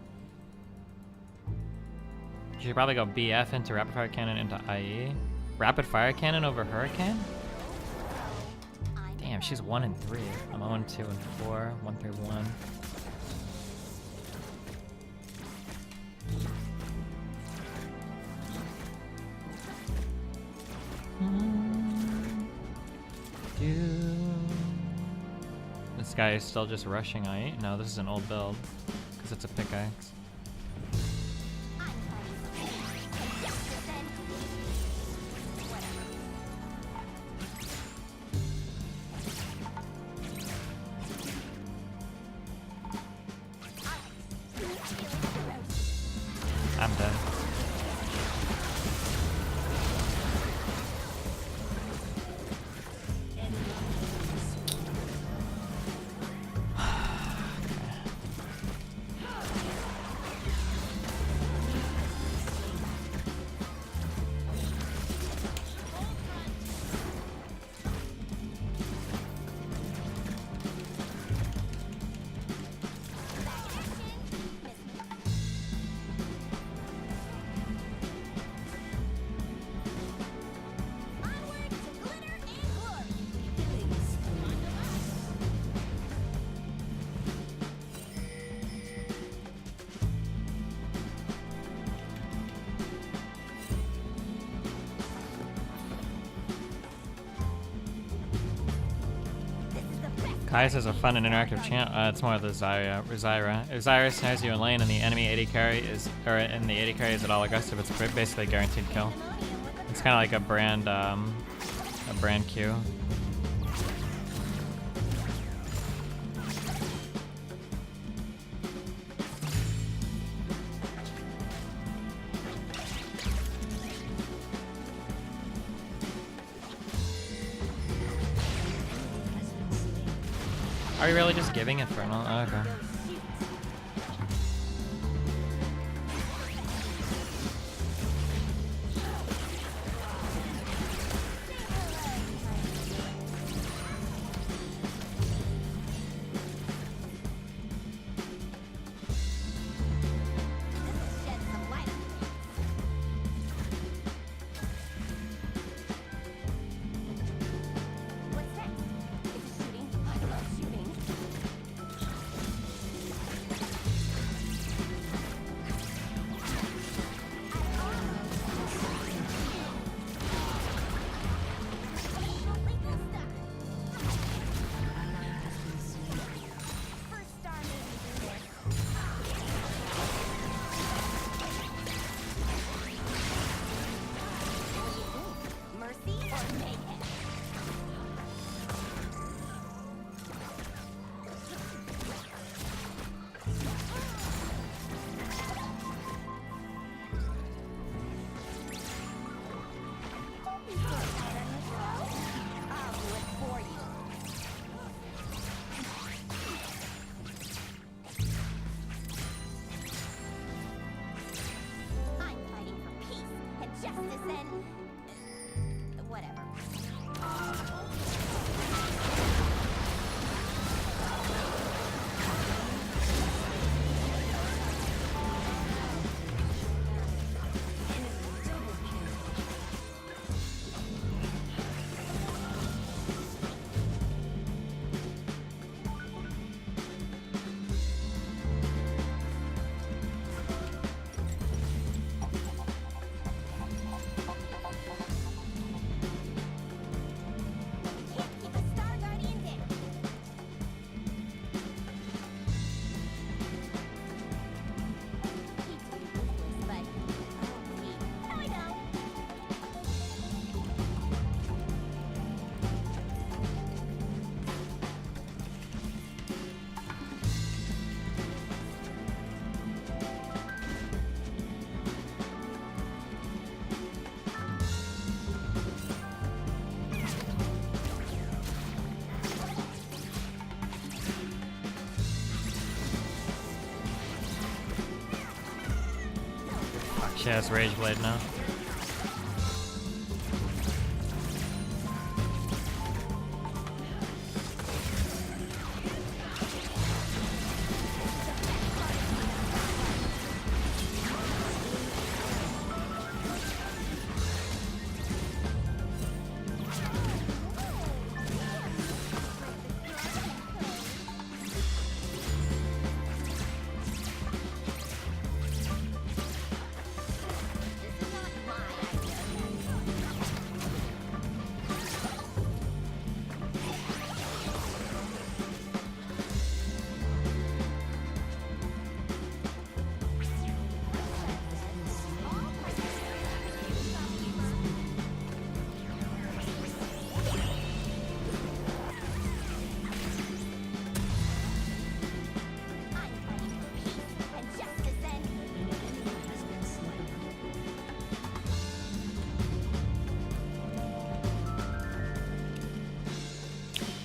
You should probably go BF into Rapid Fire Cannon into IE. Rapid Fire Cannon over Hurricane? Damn, she's 1 and 3. I'm 0 and 2 and 4. 1 through 1. This guy is still just rushing IE? No, this is an old build. Because it's a pickaxe. I'm dead. Kai's is a fun and interactive chant. It's more of the Zyra. If Zyra snares you in lane and the enemy AD carry is, or in the AD carry is at all aggressive, it's basically a guaranteed kill. It's kind of like a brand Q. Are you really just giving Infernal? Oh, okay. She has Rage Blade now.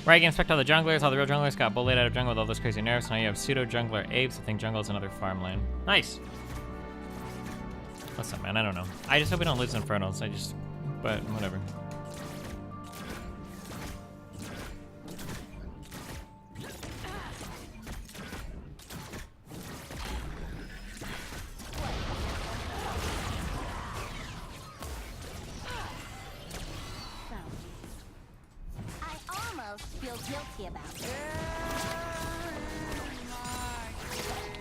Right, inspect all the junglers. All the real junglers got bullied out of jungle with all those crazy nerfs. Now you have pseudo jungler apes. I think jungle is another farm lane. Nice. Listen, man, I don't know. I just hope we don't lose Infernals. But whatever.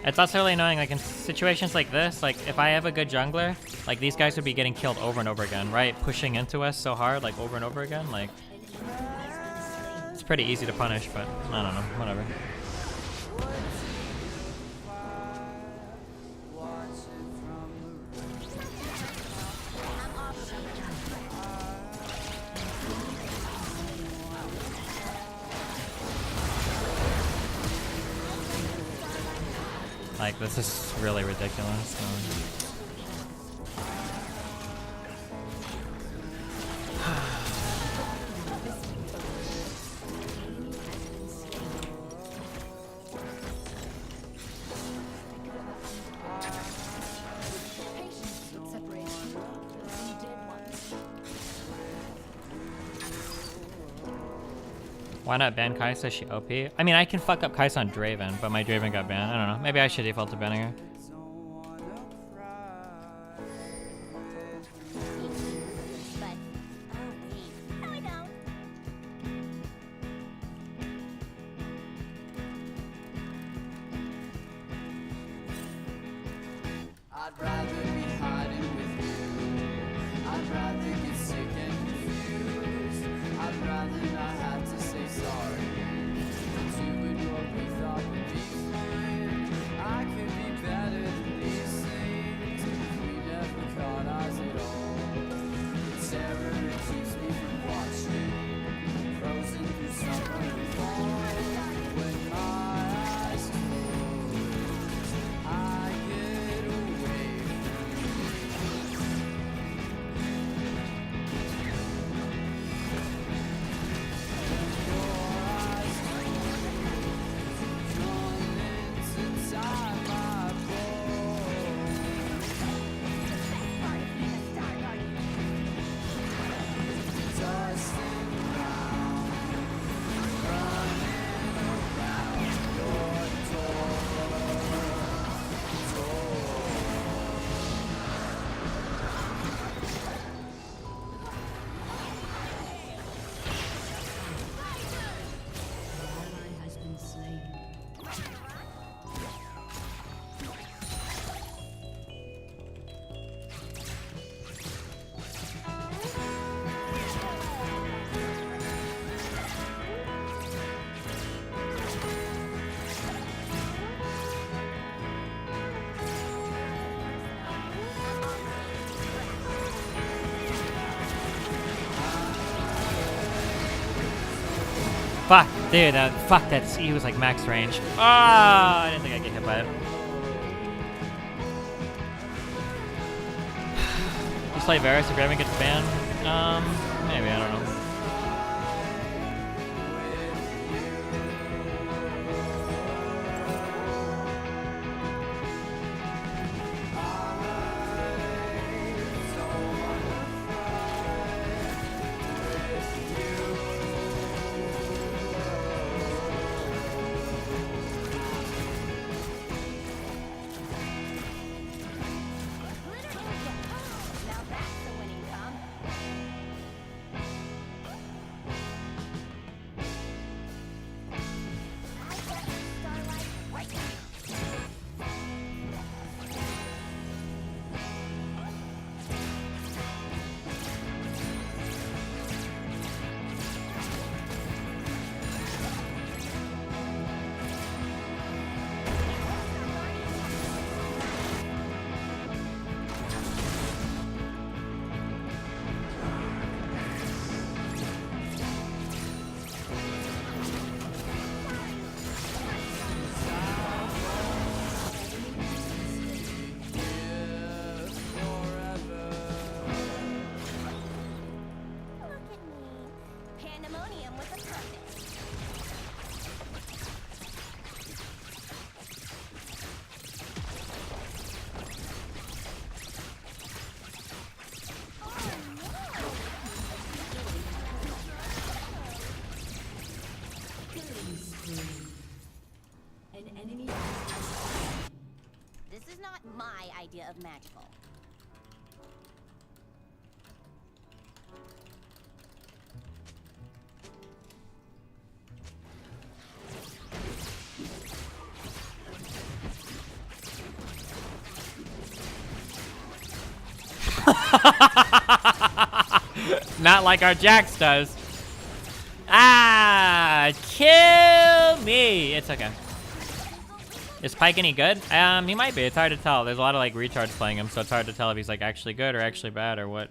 It's also really annoying, like in situations like this, like if I have a good jungler, like these guys would be getting killed over and over again, right? Pushing into us so hard, like over and over again, like pretty easy to punish, but I don't know, whatever. Like, this is really ridiculous. Why not ban Kai'Sa? She OP? I mean, I can fuck up Kai'Sa on Draven, but my Draven got banned. I don't know. Maybe I should default to banning her. I'd rather be hiding with you. I'd rather get sick and confused. I'd rather not have to say sorry. Doing what we thought would be fine. I could be better than these things. We never caught eyes at all. The terror that keeps me from watching. Frozen through summer and fall. When my eyes close, I get away. Fuck, dude, fuck, he was like max range. Ah, I didn't think I'd get hit by it. Just play Varus if Raven gets banned? Maybe, I don't know. This is not my idea of magical. Not like our Jax does. Ah, Kill me. It's okay. Is Pike any good? He might be. It's hard to tell. There's a lot of like retards playing him, so it's hard to tell if he's like actually good or actually bad or what.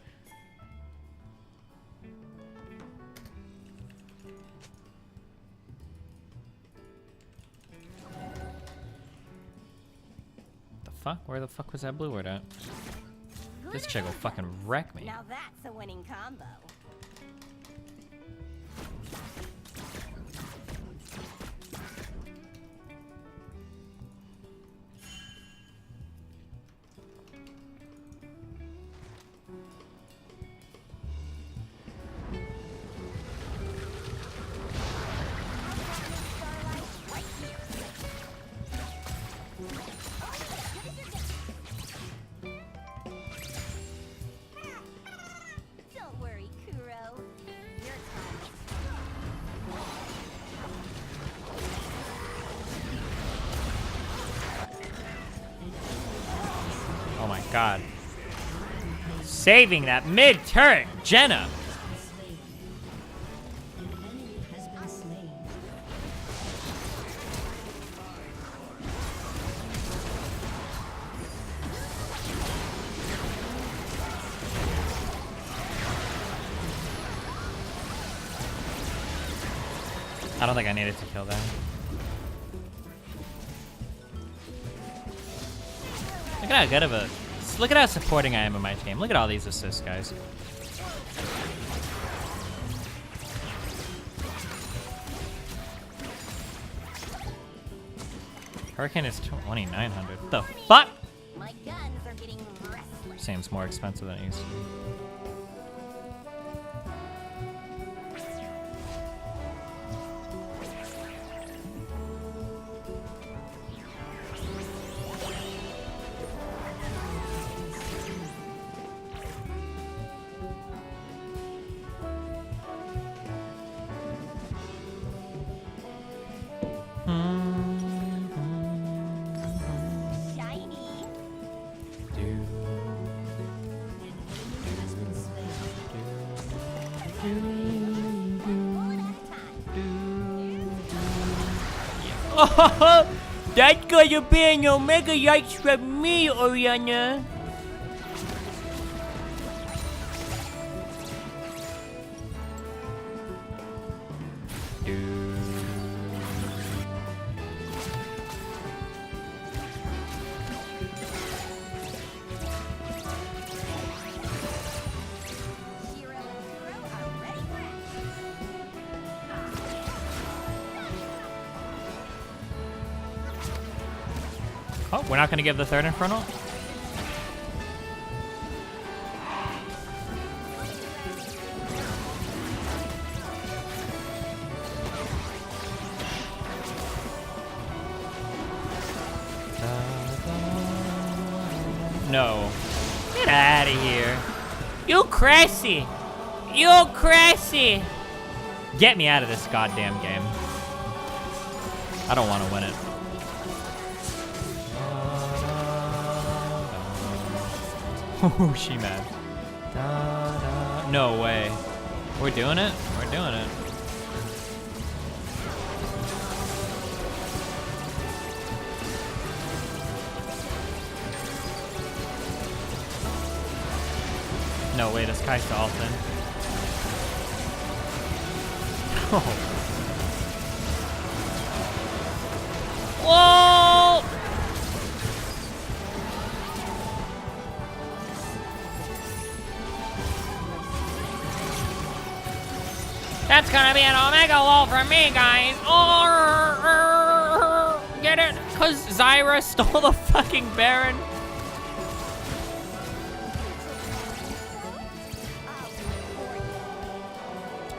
The fuck? Where the fuck was that blue word at? This chick will fucking wreck me. Now that's a winning combo. Don't worry, Kuro. Your time is Oh my god. Saving that mid-turn, Jenna. I don't think I needed to kill that. Look at how good of a... Look at how supporting I am in my team. Look at all these assists, guys. Hurricane is 2,900. What the fuck? my guns are getting restless. Seems more expensive than it used to be. Oh, that's gonna be an Omega Yikes from me, Oriana. Oh, we're not gonna give the third Infernal? No. Get out of here. You crazy. You crazy. Get me out of this goddamn game. I don't want to win it. Oh, she mad. No way. We're doing it? We're doing it. No way, this guy's Dalton. Oh. Whoa! That's gonna be an Omega wall for me, guys. Get it? Cause Zyra stole the fucking Baron.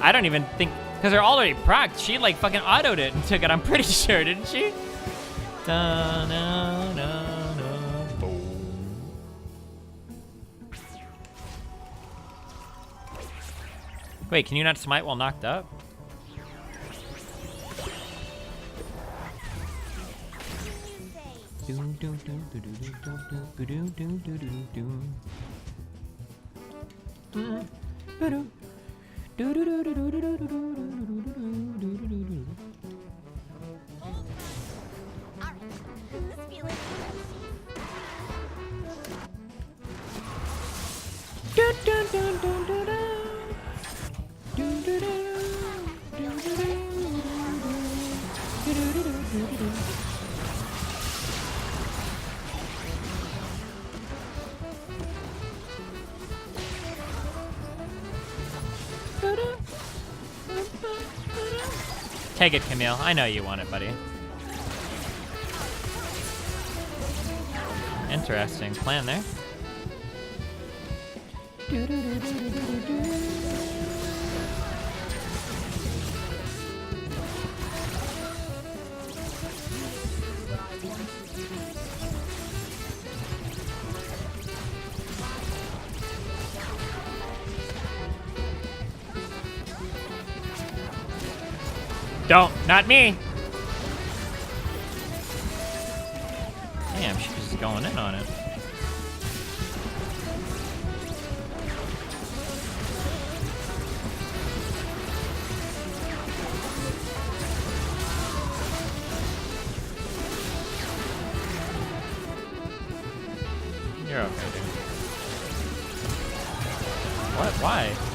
I don't even think, cause they're already procced. She like fucking autoed it and took it. I'm pretty sure, didn't she? Da, na, na, na, boom. Wait, can you not smite while knocked up? Take it, Camille. I know you want it, buddy. Interesting plan there. Don't, not me. Damn, she's just going in on it. You're okay, dude. What? Why?